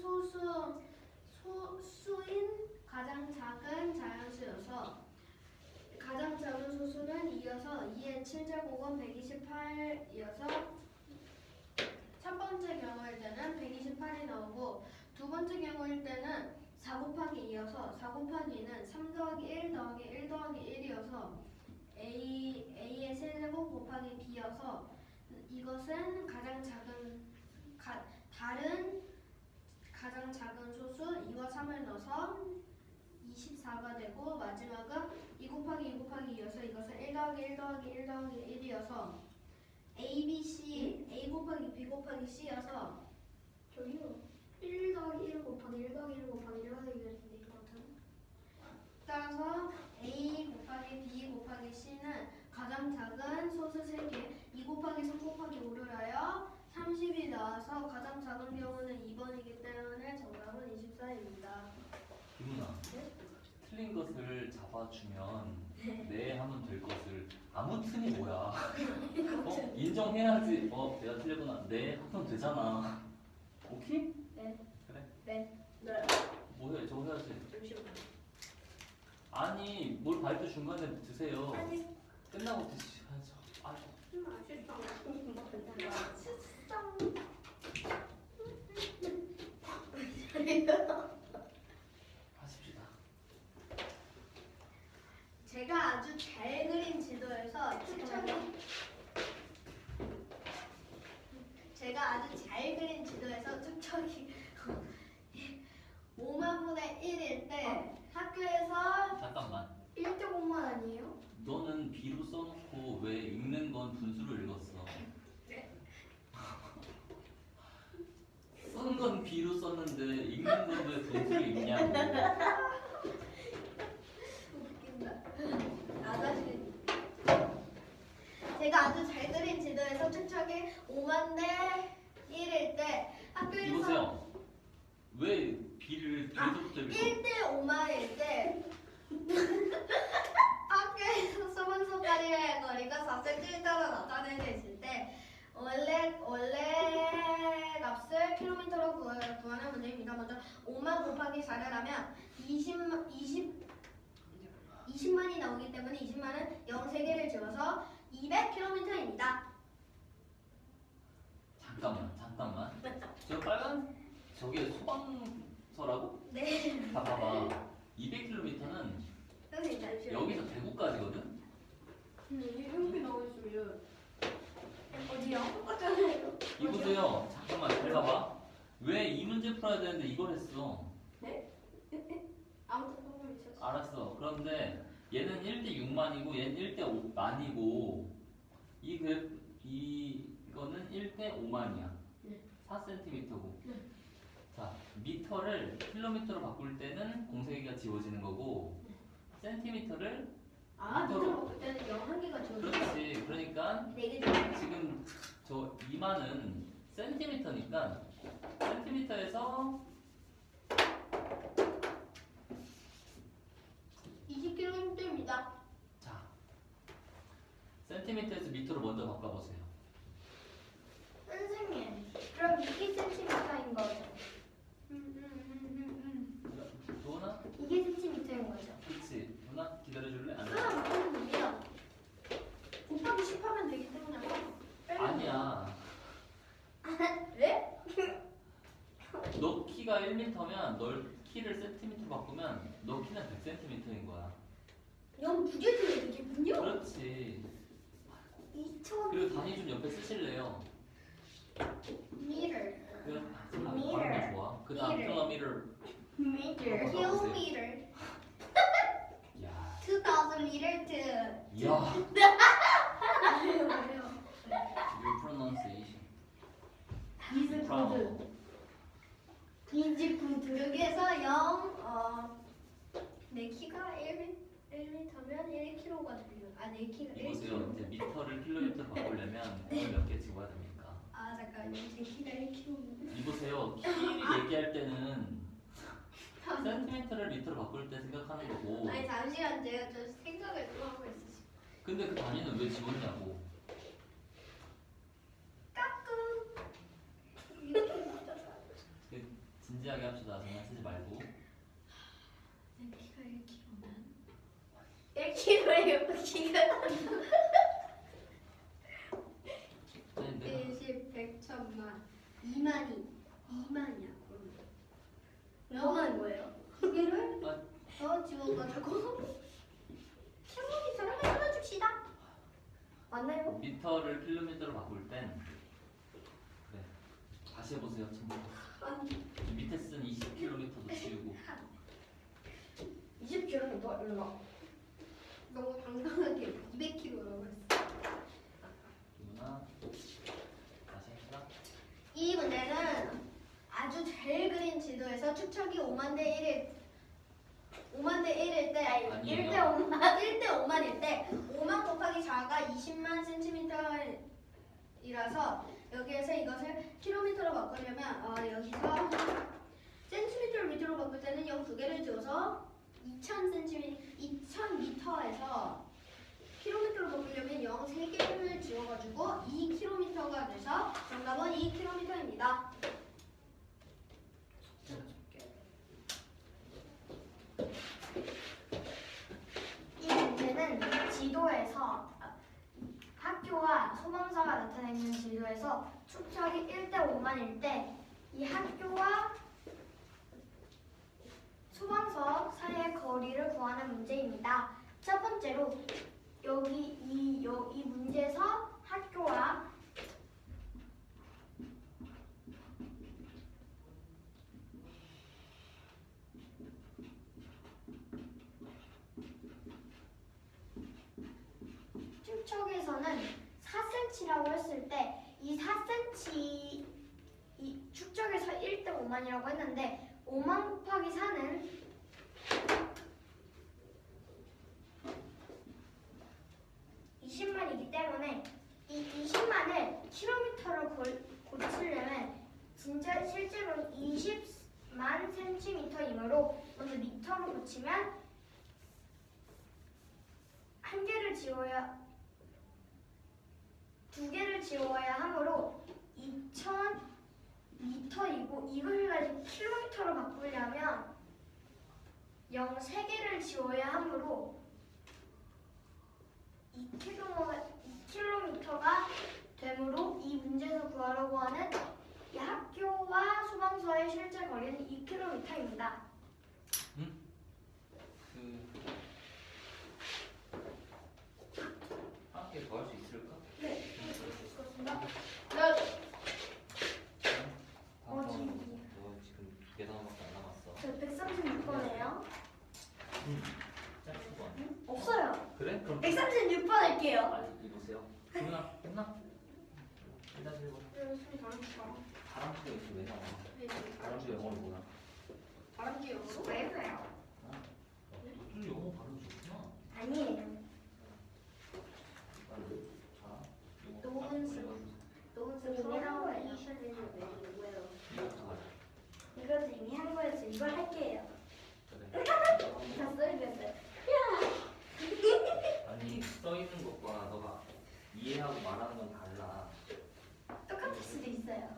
수인 가장 작은 자연수여서 가장 작은 소수는 2여서 2의 7제곱은 128이어서 첫 번째 경우일 때는 128이 나오고 두 번째 경우일 때는 4 곱하기 2여서 4 곱하기 2는 3 더하기 1 더하기 1 더하기 1이어서 A의 세제곱 곱하기 B여서 이것은 다른 가장 작은 소수 2와 3을 넣어서 24가 되고 마지막은 2 곱하기 2 곱하기 2여서 이것은 1 더하기 1 더하기 1 더하기 1이어서 A, B, C, A 곱하기 B 곱하기 C여서 저기요 1 더하기 1 곱하기 1 더하기 1 곱하기 1 더하기 1 같은 따라서 A 곱하기 B 곱하기 C는 가장 작은 소수 3개 2 곱하기 3 곱하기 5를 하여 30이 나와서 가장 작은 경우는 2번이기 때문에 정답은 24입니다. 김은아, 틀린 것을 잡아주면 네 하면 될 것을 아무 튼이 뭐야? 인정해야지. 내가 틀렸구나. 네 하면 되잖아. 오케이? 네. 그래. 네. 뭐해? 저거 해야지. 잠시만요. 아니 뭘 발표 중간에 드세요. 아니, 끝나고 드셔야죠. 아이고. 하십시다. 제가 아주 잘 그린 지도에서 추천이 축척이 5만 분의 1일 때 학교에서 잠깐만. 1.5만 아니에요? 너는 B로 써놓고 왜 읽는 건 분수로 읽었어? 쓴 건 B로 썼는데 읽는 건 왜 분수로 읽냐고. 웃긴다. 아저씨. 제가 아주 잘 그린 지도에서 추척이 5만 대 1일 때 학교에서 이보세요. 왜 B를 B에서부터 읽어? 1대 5만일 때 학교에서 소방서까지의 거리가 4cm로 나타내져 있을 때 원래 값을 200km로 구하는 문제입니다. 먼저 5만 곱하기 4를 하면 20만이 나오기 때문에 20만은 0 3개를 지워서 200km입니다. 잠깐만. 저 빨간 저게 소방서라고? 네. 봐봐. 200km는 선생님 잠시만요. 여기서 대구까지거든. 이렇게 나와 있으면 어디요? 어쩌네요. 이보세요. 잠깐만 잘 봐봐. 왜 이 문제 풀어야 되는데 이걸 했어? 아무튼 너무 미쳤어. 알았어. 그런데 얘는 1대 6만이고 얘는 1대 5만이고 이거는 1대 5만이야. 네. 4cm고. 네. 자, 미터를 킬로미터로 바꿀 때는 공세기가 지워지는 거고 센티미터를 밑으로 바꿀 때는 0 한 개가 지워져요. 그렇지. 그러니까 4개 지워져요. 지금 저 2만은 센티미터니까 센티미터에서 20km입니다. 자 센티미터에서 미터로 먼저 바꿔보세요. 선생님, 그럼 이게 센티미터인 거죠? 도훈아? 이게 센티미터인 거죠? 그렇지. 도훈아 기다려줄래? 안 돼? 하나 바꾸면 됩니다. 곱하기 10 하면 되기 때문에 아니야. 네? 너 키가 1m면 널 키를 센티미터로 바꾸면 너 키는 100cm인 거야. 0 2개 들어야 되겠군요? 그렇지. 2000 그리고 단위 좀 옆에 쓰실래요? 미터, 그 Meter. 발음도 좋아. 그 다음 Meter. 킬로미터. 미터. 킬로미터, 야. 2000 미터 야. 왜요? Your pronunciation. 이즈 코드. 이집구드 여기에서 0, 내 키가 1m면 1kg가 들려. 내 키가 이보세요. 1kg. 이제 미터를 킬로미터로 바꾸려면 이걸 몇 개 집어야 됩니까? 잠깐요. 제 키가 1kg. 이보세요. 키를 얘기할 때는 센티미터를 미터로 바꿀 때 생각하는 거고. 아니 잠시만 제가 좀 생각을 좀 하고 있었어요. 근데 그 단위는 왜 집었냐고. 까꿍. 진지하게 합시다. 장난치지 말고. 내 키가 1kg면 1kg예요. 키가 아니 내가 10, 100, 1000만 2만이야. 이거는 뭐예요? 두 개를 아. 더 지워가지고 킬로미터를 만들어줍시다. 맞나요? 미터를 킬로미터로 바꿀 땐 그래. 다시 해보세요. 처음부터. 이 밑에 쓴 20km도 지우고. 20km 얼마? 너무 당당하게 200kg라고 했어. 누나 다시 합시다. 이 문제는 아주 잘 그린 지도에서 축척이 5만 대 1일 때 아니에요. 1대 5만일 때 5만 곱하기 4가 20만 cm이라서 여기에서 이것을 킬로미터로 바꾸려면 여기서 센티미터를 미터로 바꿀 때는 0 2개를 지워서 2000m에서 킬로미터로 바꾸려면 0 3개를 지워가지고 2km가 돼서 정답은 2km입니다. 이 문제는 지도에서 학교와 소방서가 나타내는 지도에서 축척이 1대 5만일 때 이 학교와 소방서 사이의 거리를 구하는 문제입니다. 첫 번째로 이 문제에서 학교와 축척에서는 4cm라고 했을 때 이 4cm 이 축척에서 1대 5만이라고 했는데 5만 곱하기 4는 20만이기 때문에 이 20만을 킬로미터로 고치려면 진짜 실제로는 20만 센티미터이므로 먼저 미터로 고치면 한 개를 지워야 두 개를 지워야 하므로 2000 미터이고 이걸 다시 킬로미터로 바꾸려면 0 3개를 지워야 하므로 2km가 되므로 이 문제에서 구하려고 하는 이 학교와 소방서의 실제 거리는 2km입니다. 함께 구할 수 있을까? 네, 그렇습니다. 다음 지금 너 지금 2개 남았밖에 안 남았어. 저 136번이에요. 짧은 거 아니야? 없어요. 그래? 그럼 136번 할게요. 빨리 이보세요. 누나 끝나? 일단 읽어. 바람쥐가 있어 왜 나와? 바람쥐 영어로 뭐야? 바람쥐 영어로? 왜요? 너도 영어 발음 좋구나. 아니에요. 빨리. 자, 이거 노은수. 노은수 이미 한 거예요. 이거부터 가자. 이것도 이미 한 거여서 이걸 할게요. 그래. 다 써있는데. 아니 써 있는 것과 너가 이해하고 말하는 건 달라. 똑같을 수도 있어요.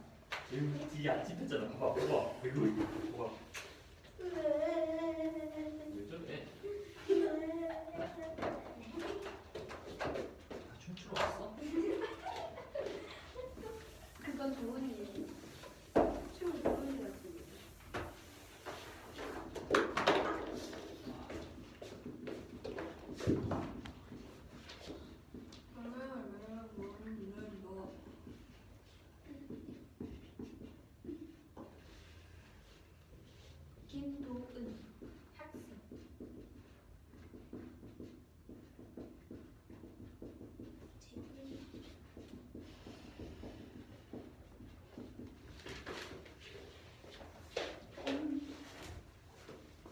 여기 뒤에 안 찝혔잖아. 봐봐, 봐봐. 이거 봐봐. 왜 저래? 다 춤추러 왔어? 그건 좋은 일이에요. 춤이 좋은 것 같습니다. 김도은 학생.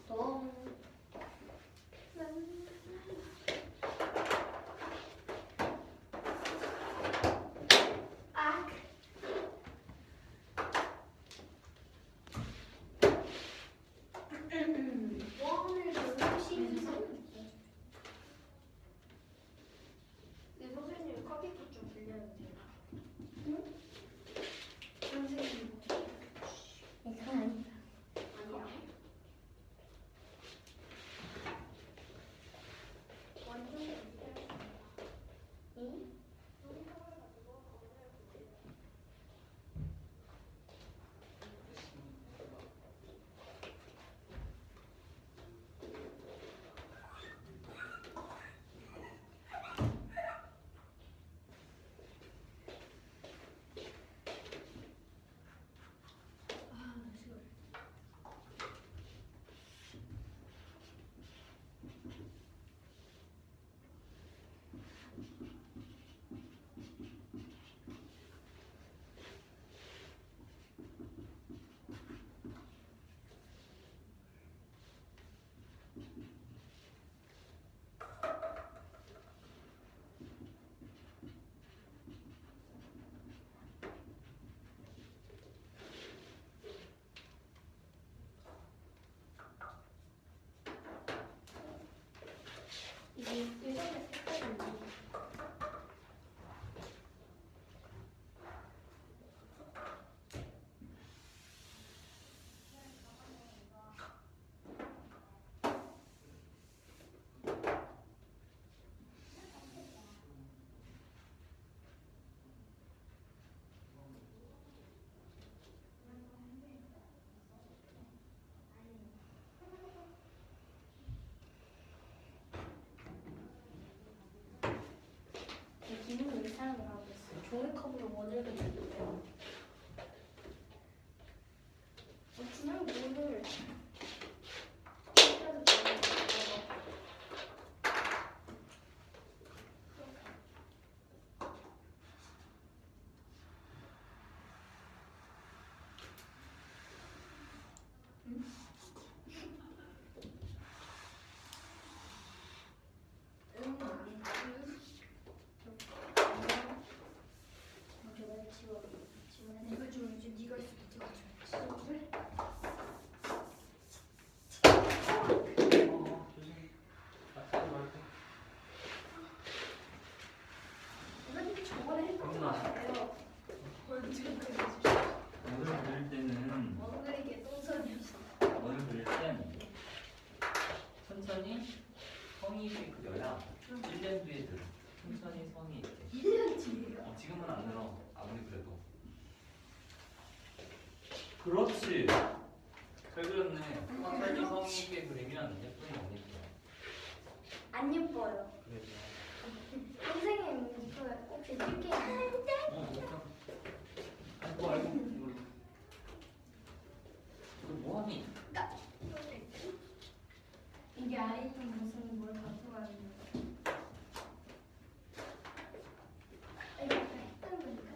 동. 악. 원을 돌리시는 네, 선생님 커피도 좀 빌려도 돼요? 선생님. 이건 아니다. 아니야. 완전 이? 이게 예전에 색깔인데. 기능을 이상을 하고 있어요. 종이컵으로 원을 그리는데요. 그냥 문을 제가 지워. 성인이 그려야 1년 뒤에 들어. 천천히 성이 있게. 1년 뒤에요? 지금은 안 늘어. 아무리 그래도. 그렇지. 잘 그렸네. 천천히 성이 있게 그리면 예쁘게 안 예뻐. 안 예뻐요. 그래서. 선생님 저 혹시 필기 못하. 아이고 아이고 이걸로. 이거 뭐하니? 이게 아이폰 무슨 뭘 가져가는 이거 아까 했던 거니까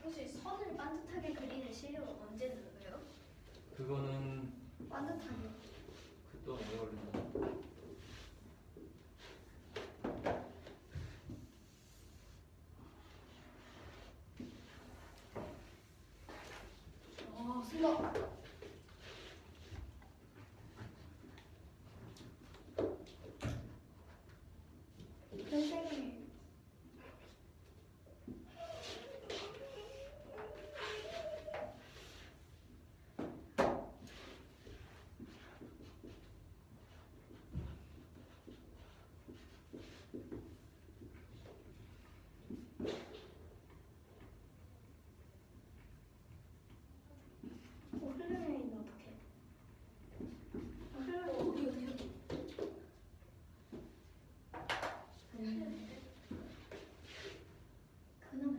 혹시 선을 반듯하게 그리는 실력은 언제 늘어요? 그거는 반듯하게 그또 오래 걸린다. 수고. 선생님 흘러내리면 어떡해? 흘러 어디 어디 흘렀는데? 그놈 안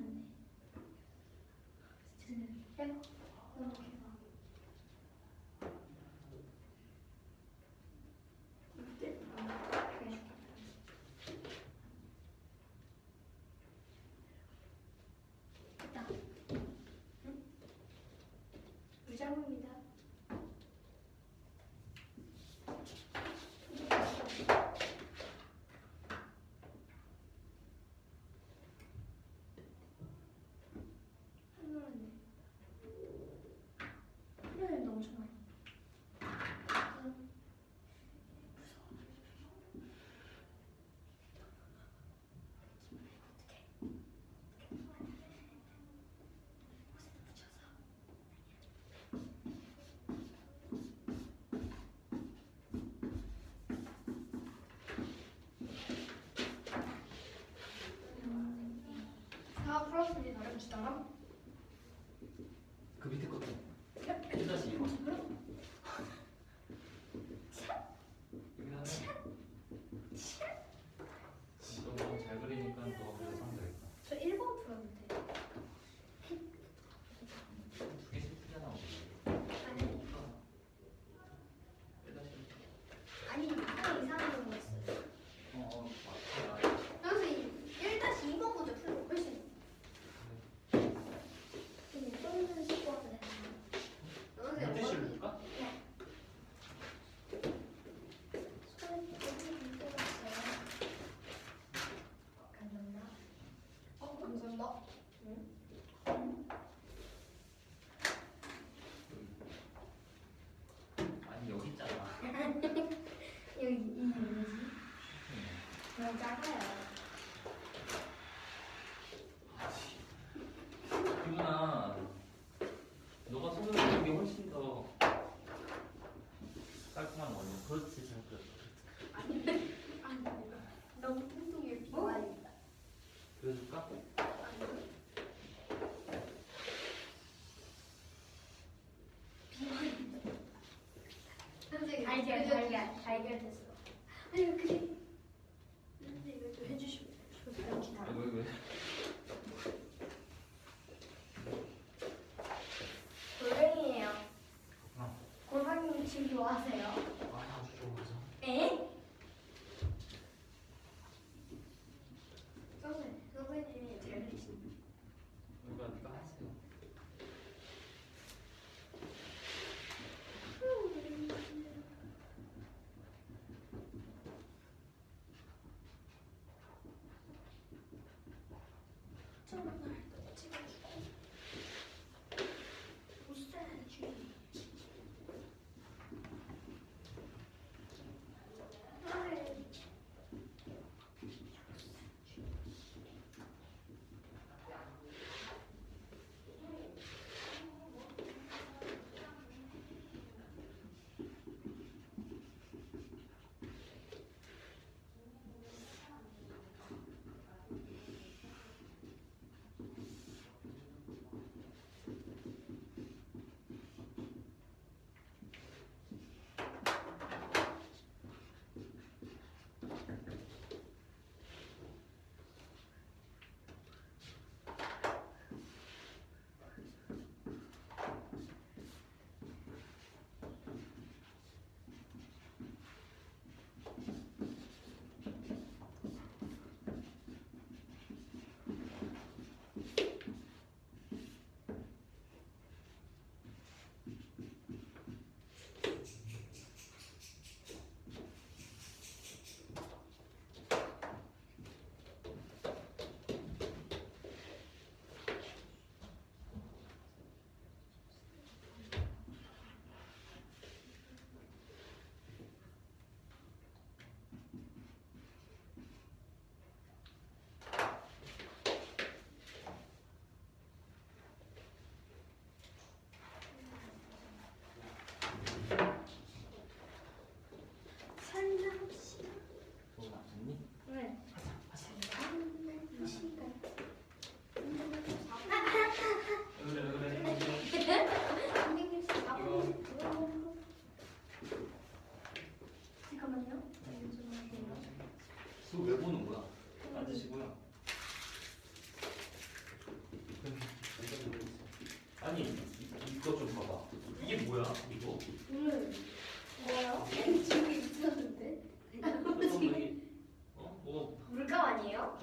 돼. 해봐. 이렇게 해봐. 어때? 그래. 됐다. 응? 무장입니다. 하늘을 너무 좋아해. 다 풀었습니다. 해봅시다. 그 밑에 것도 1-2번. 여기다는 너무 잘 그리니까 너가 그려서 하면 되겠다. 저 1번 풀었는데. 2개씩 풀잖아. 아니, 1-2. 아니, 이상한 거 있어요. 맞다. 선생님, 1-2번 먼저 풀고 훨씬. 근데 똥은 씻고 와도 되나? 선생님, 물티슈를 줄까? 손에 똥이 묻어갔어요. 감사합니다. 감사합니다. 아니 여기 있잖아. 여기 이 뭐지? 너무 작아요. 기분아, 너가 손으로 그린 게 훨씬 더 깔끔한 원이야. 그렇지, 잘 그렸어. 아니, 너무 뚱뚱해. 비와입니다. 그려줄까? 선생님, 달걀 됐어. 아니, 그게. 선생님, 이거 좀 해주시면 돼요. 왜? 골뱅이에요. 어. 골뱅이 지금 좋아하세요? 아, 아주 좋아서. 에? 선생님이 잘 그리십니다. 이거 네가 하세요.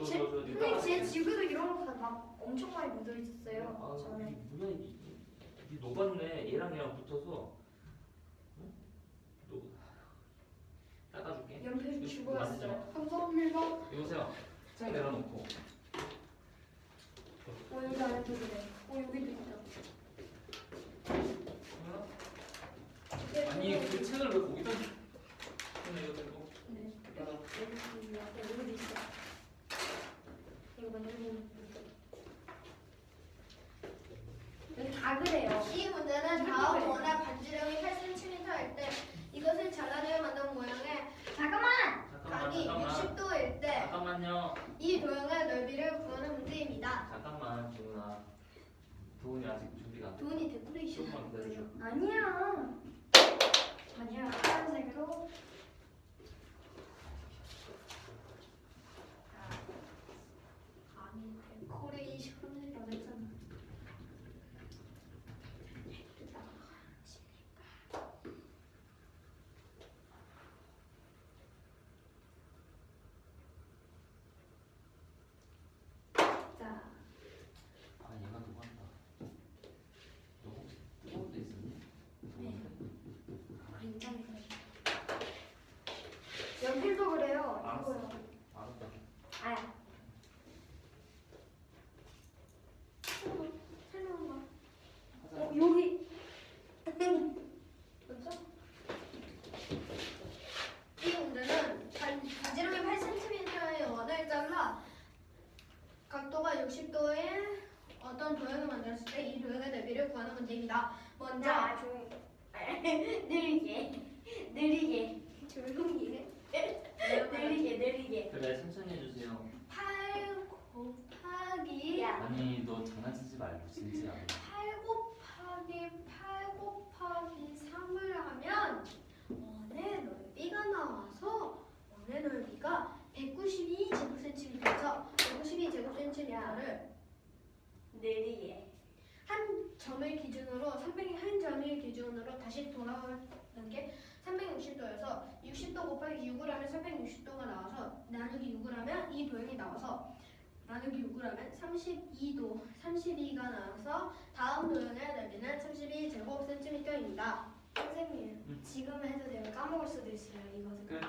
선생님 제 지구도 이런 거 막 엄청 많이 묻어 있었어요. 아, 전에. 뭐야 이 녹았네. 얘랑 붙어서. 응? 닦아줄게. 연필 이거 주고 만지지 마. 왔어요. 감사합니다. 이보세요. 책상 내려놓고. 여기 안에도 그래. 여기도 있다. 아니 그 책을 왜 거기다? 이거 들고. 네. 여기도 있어. 이거 만지면 여기 다 그래요. 이 문제는 다음 원의 반지름이 8cm일 때 이것을 잘라내어 만든 모양의 잠깐만. 각이 60도일 때 잠깐만요. 이 도형의 넓이를 구하는 문제입니다. 잠깐만 지훈아. 도훈이 아직 준비가 안 돼. 돈이 데코레이션. 조금만 기다려줘. 아니야. 아니야. 파란색으로. 아니 데코레이션이라고 했잖아. 자. 아 얘가 녹았다. 너 혹시 뜨거운 데 있었니? 연필도 그래요. 알았어. 이거요. 알았다. 아. 설명한 거. 하자. 여기. 그렇죠? 이 문제는 반지름이 8cm의 원을 잘라 각도가 60도의 어떤 도형을 만들었을 때 이 도형의 넓이를 구하는 문제입니다. 먼저 자, 조용히. 느리게. 조용히 해. 느리게. 그래 천천히 해주세요. 8 곱하기 야. 아니 너 장난치지 말고 진짜. 8 곱하기 3을 하면 원의 넓이가 나와서 원의 넓이가 192제곱cm죠. 192제곱cm를 느리게. 한 점을 기준으로 한 점을 기준으로 다시 돌아가는 게 360도여서 60도 곱하기 6을 하면 360도가 나와서 나누기 6을 하면 이 도형이 나와서 나누기 6을 하면 32가 나와서 다음 도형의 넓이는 32제곱cm입니다. 선생님, 지금 해도 돼요. 까먹을 수도 있어요. 이것을. 그래.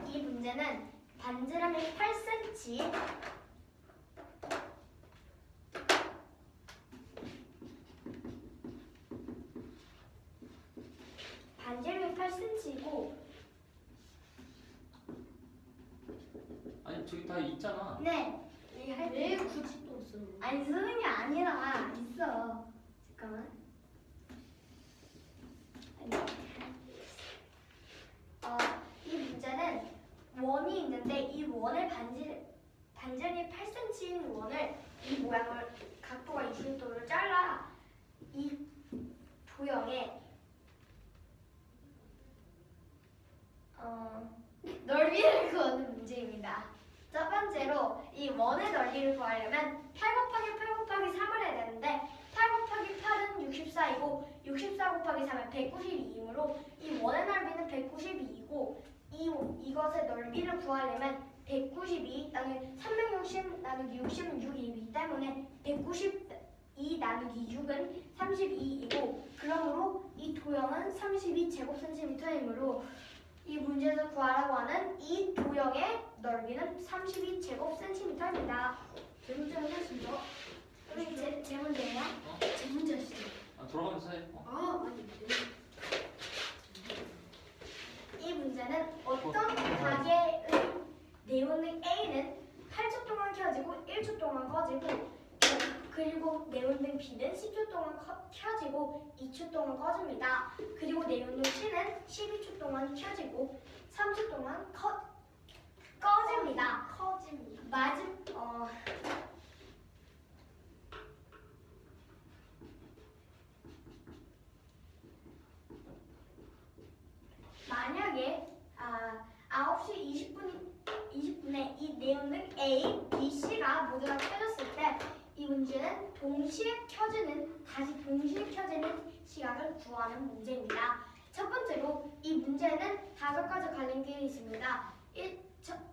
이 문제는 반지름이 8cm, 반지름이 8cm이고, 아니 저기 다 있잖아. 네, 왜 굳이 또 쓰는 거야? 아니 쓰는 게 아니라 있어. 잠깐만. 이 문제는 원이 있는데 이 원을 반지름이 8cm인 원을 이 모양을 각도가 20도로 잘라 이 도형의 넓이를 구하는 문제입니다. 첫 번째로 이 원의 넓이를 구하려면 8 곱하기 3을 해야 되는데 8 곱하기 8은 64이고 64 곱하기 3은 192이므로 이 원의 넓이는 192이고 이것의 넓이를 구하려면 192 나누기 360 나누기 66이기 때문에 192 나누기 6은 32이고 그러므로 이 도형은 32제곱cm이므로 이 문제에서 구하라고 하는 이 도형의 넓이는 32제곱cm입니다. 제 문제 하겠습니다. 선생님 제 문제예요? 제 문제 하시죠. 아, 돌아가면서 해. 아니 이 문제는 어떤 가게의 네온등 A는 8초 동안 켜지고 1초 동안 꺼지고 그리고 네온등 B는 10초 동안 켜지고 2초 동안 꺼집니다. 그리고 네온등 C는 12초 동안 켜지고 3초 동안 꺼집니다. 만약에 9시 20분에 이 네온등 A, B, C가 모두가 켜졌을 때 이 문제는 다시 동시에 켜지는 시각을 구하는 문제입니다. 첫 번째로 이 문제는 5가지 갈림길이 있습니다.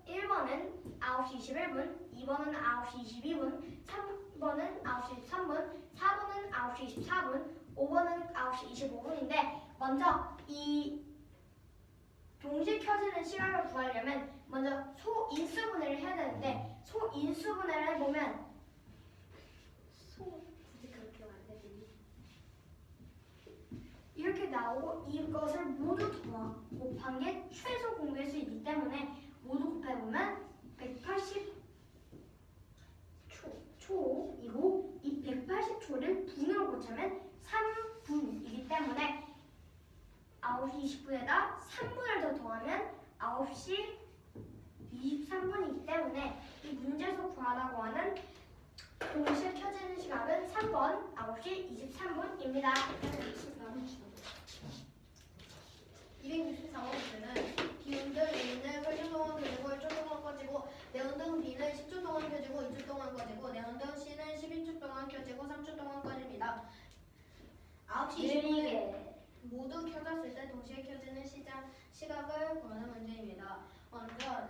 1번은 9시 21분, 2번은 9시 22분, 3번은 9시 23분, 4번은 9시 24분, 5번은 9시 25분인데 먼저 이 동시에 켜지는 시간을 구하려면 먼저 소인수분해를 해야 되는데 소인수분해를 해보면 굳이 그렇게 만들더니 이렇게 나오고 이것을 모두 곱한 게 최소 공개수 있기 때문에 모두 곱해보면 180초이고 이 180초를 분으로 고치면 3분이기 때문에 9시 20분에다 3분을 더 더하면 9시 23분이기 때문에 이 문제에서 구하라고 하는 동시에 켜지는 시각은 3번 9시 23분입니다. 264번 문제는 기운등 A는 8초 동안 켜지고 1초 동안 꺼지고 내운등 B는 10초 동안 켜지고 2초 동안 꺼지고 내운등 C는 12초 동안 켜지고 3초 동안 꺼집니다. 9시 20분에 모두 켜졌을 때 동시에 켜지는 시각을 구하는 문제입니다. 먼저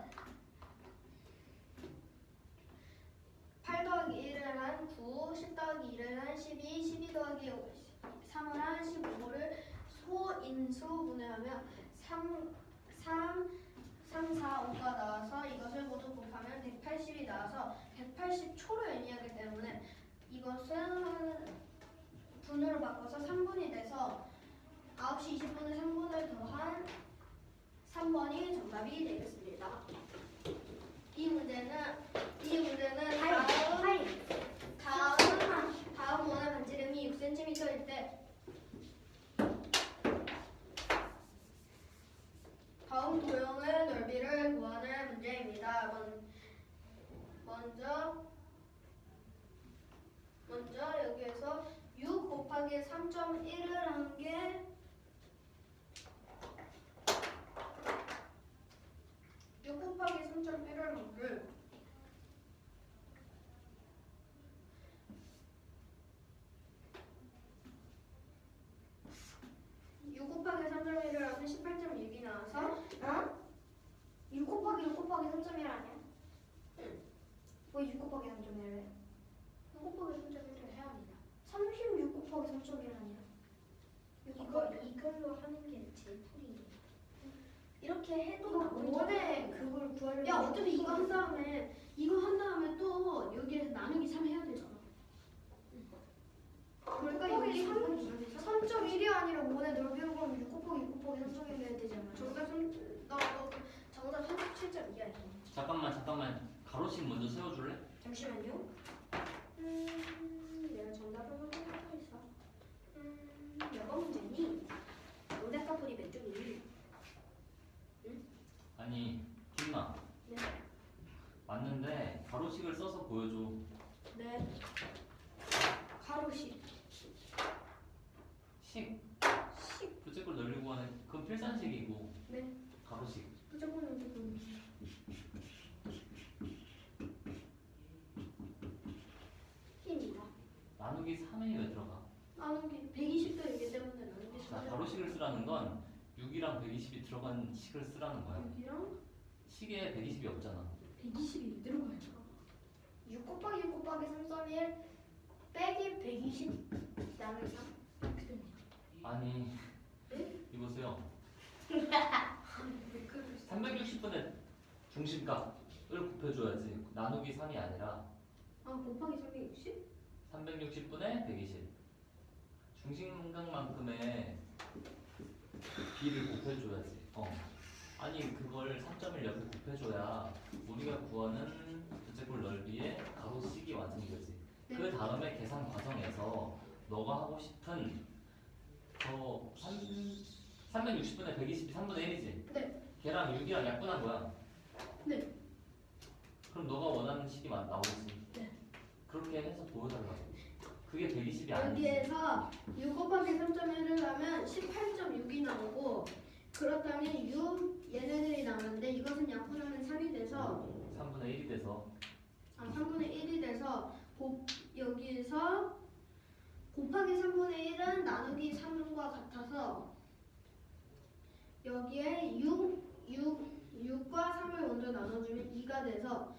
8 더하기 1을 한 9, 10 더하기 2를 한 12, 12 더하기 3을 한 15를 소인수분해하면 3, 4, 5가 나와서 이것을 모두 곱하면 180이 나와서 180초를 의미하기 때문에 이것은 분으로 바꿔서 3분이 돼서 9시 20분에 3분을 더한 3번이 정답이 되겠습니다. 이 문제는 다음 원의 반지름이 6cm일 때 다음 도형의 넓이를 구하는 문제입니다. 먼저 여기에서 6 곱하기 3.1을 한 게 6 곱하기 3.1을 한 게 6 곱하기 3.1을 하면 18.6이 나와서 6 곱하기 6 곱하기 3.1 아니야? 왜 6 곱하기 3.1을 해? 6 곱하기 3.1을 해야 합니다. 36 곱하기 3.1 아니야? 이걸로 하는 게 제일 풀이에요. 이렇게 해도 이거 나오는 원에 거야. 그걸 구하려면 야 어차피 이거 한 다음에 또 여기에서 나누기 3 해야 되잖아. 그러니까 여기 3.1이 아니라 원의 넓이로 그럼 6 곱하기 6 곱하기 3.1 해야 되잖아. 정답 37.2야. 잠깐만. 가로씩 먼저 세워줄래? 잠시만요. 내가 정답을 한번 생각하고 있어. 몇 번 문제니? 영대값풀이 몇 쪽이니? 아니 김나. 네. 맞는데 가로식을 써서 보여줘. 네. 가로식. 식. 부채꼴 넓이 구하는 그건 필산식이고. 네. 가로식. 무조건 입니다. 나누기 3이 왜 들어가? 나누기 120도 이기 때문에 나누기 자, 3. 가로식을 쓰라는 건 6이랑 120이 들어간 식을 쓰라는 거야. 여기랑 식에 120이 없잖아. 120이 들어가요. 6 곱하기 6 곱하기 3.1 빼기 120 나누기 3. 아니 네? 이보세요. 360분의 중심값을 곱해줘야지. 나누기 3이 아니라 곱하기 360? 360분의 120. 중심각만큼의 b를 곱해줘야지. 아니 그걸 3.1 옆에 곱해줘야 우리가 구하는 부채꼴 넓이의 가로식이 완성되지. 네. 그 다음에 계산 과정에서 너가 하고 싶은 저 360분의 120이 3분의 1이지? 네. 걔랑 6이랑 약분한 거야. 네. 그럼 너가 원하는 식이 나오지. 네. 그렇게 해서 보여달라고. 그게 120이 아니지. 여기에서 6 곱하기 3.1을 하면 18.6이 나오고 그렇다면 6 얘네들이 나오는데 이것은 약분하면 3이 돼서 3분의 1이 돼서 3분의 1이 돼서 여기에서 곱하기 3분의 1은 나누기 3과 같아서 여기에 6과 3을 먼저 나눠주면 2가 돼서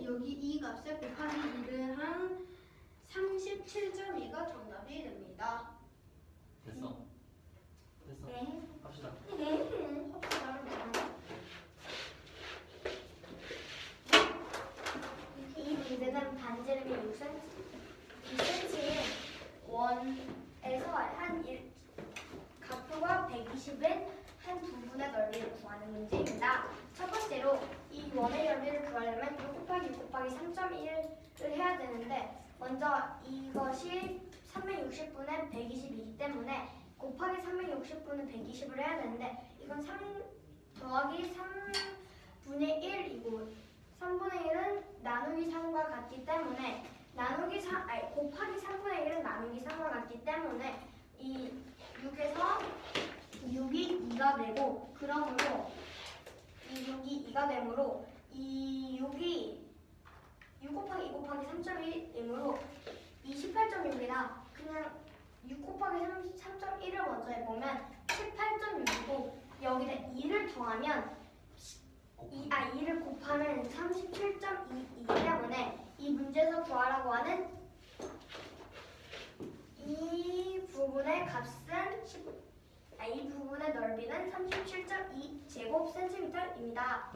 여기 이 값에 곱하기 2를 한 37.2가 정답이 됩니다. 됐어. 됐어. 네. 갑시다. 이 문제는 반지름이 6cm인 원에서 각도가 120인 한 부분의 넓이를 구하는 문제입니다. 첫 번째로 이 원의 넓이를 구하려면 6 곱하기 6 곱하기 3.1을 해야 되는데 먼저 이것이 360분의 120이기 때문에 곱하기 360분의 120을 해야 되는데 이건 3 더하기 3분의 1이고 3분의 1은 나누기 3과 같기 때문에 곱하기 3분의 1은 나누기 3과 같기 때문에 이 6에서 6이 2가 되고 그러므로 이 6이 2가 되므로 이 6이 6 곱하기 2 곱하기 3.1이므로 28.6이다. 그냥 6 곱하기 3.1을 먼저 해보면 18.6이고 여기다 2를 더하면 2를 곱하면 37.2이기 때문에 이 문제에서 구하라고 하는 이 부분의 이 부분의 넓이는 37.2 제곱센티미터입니다.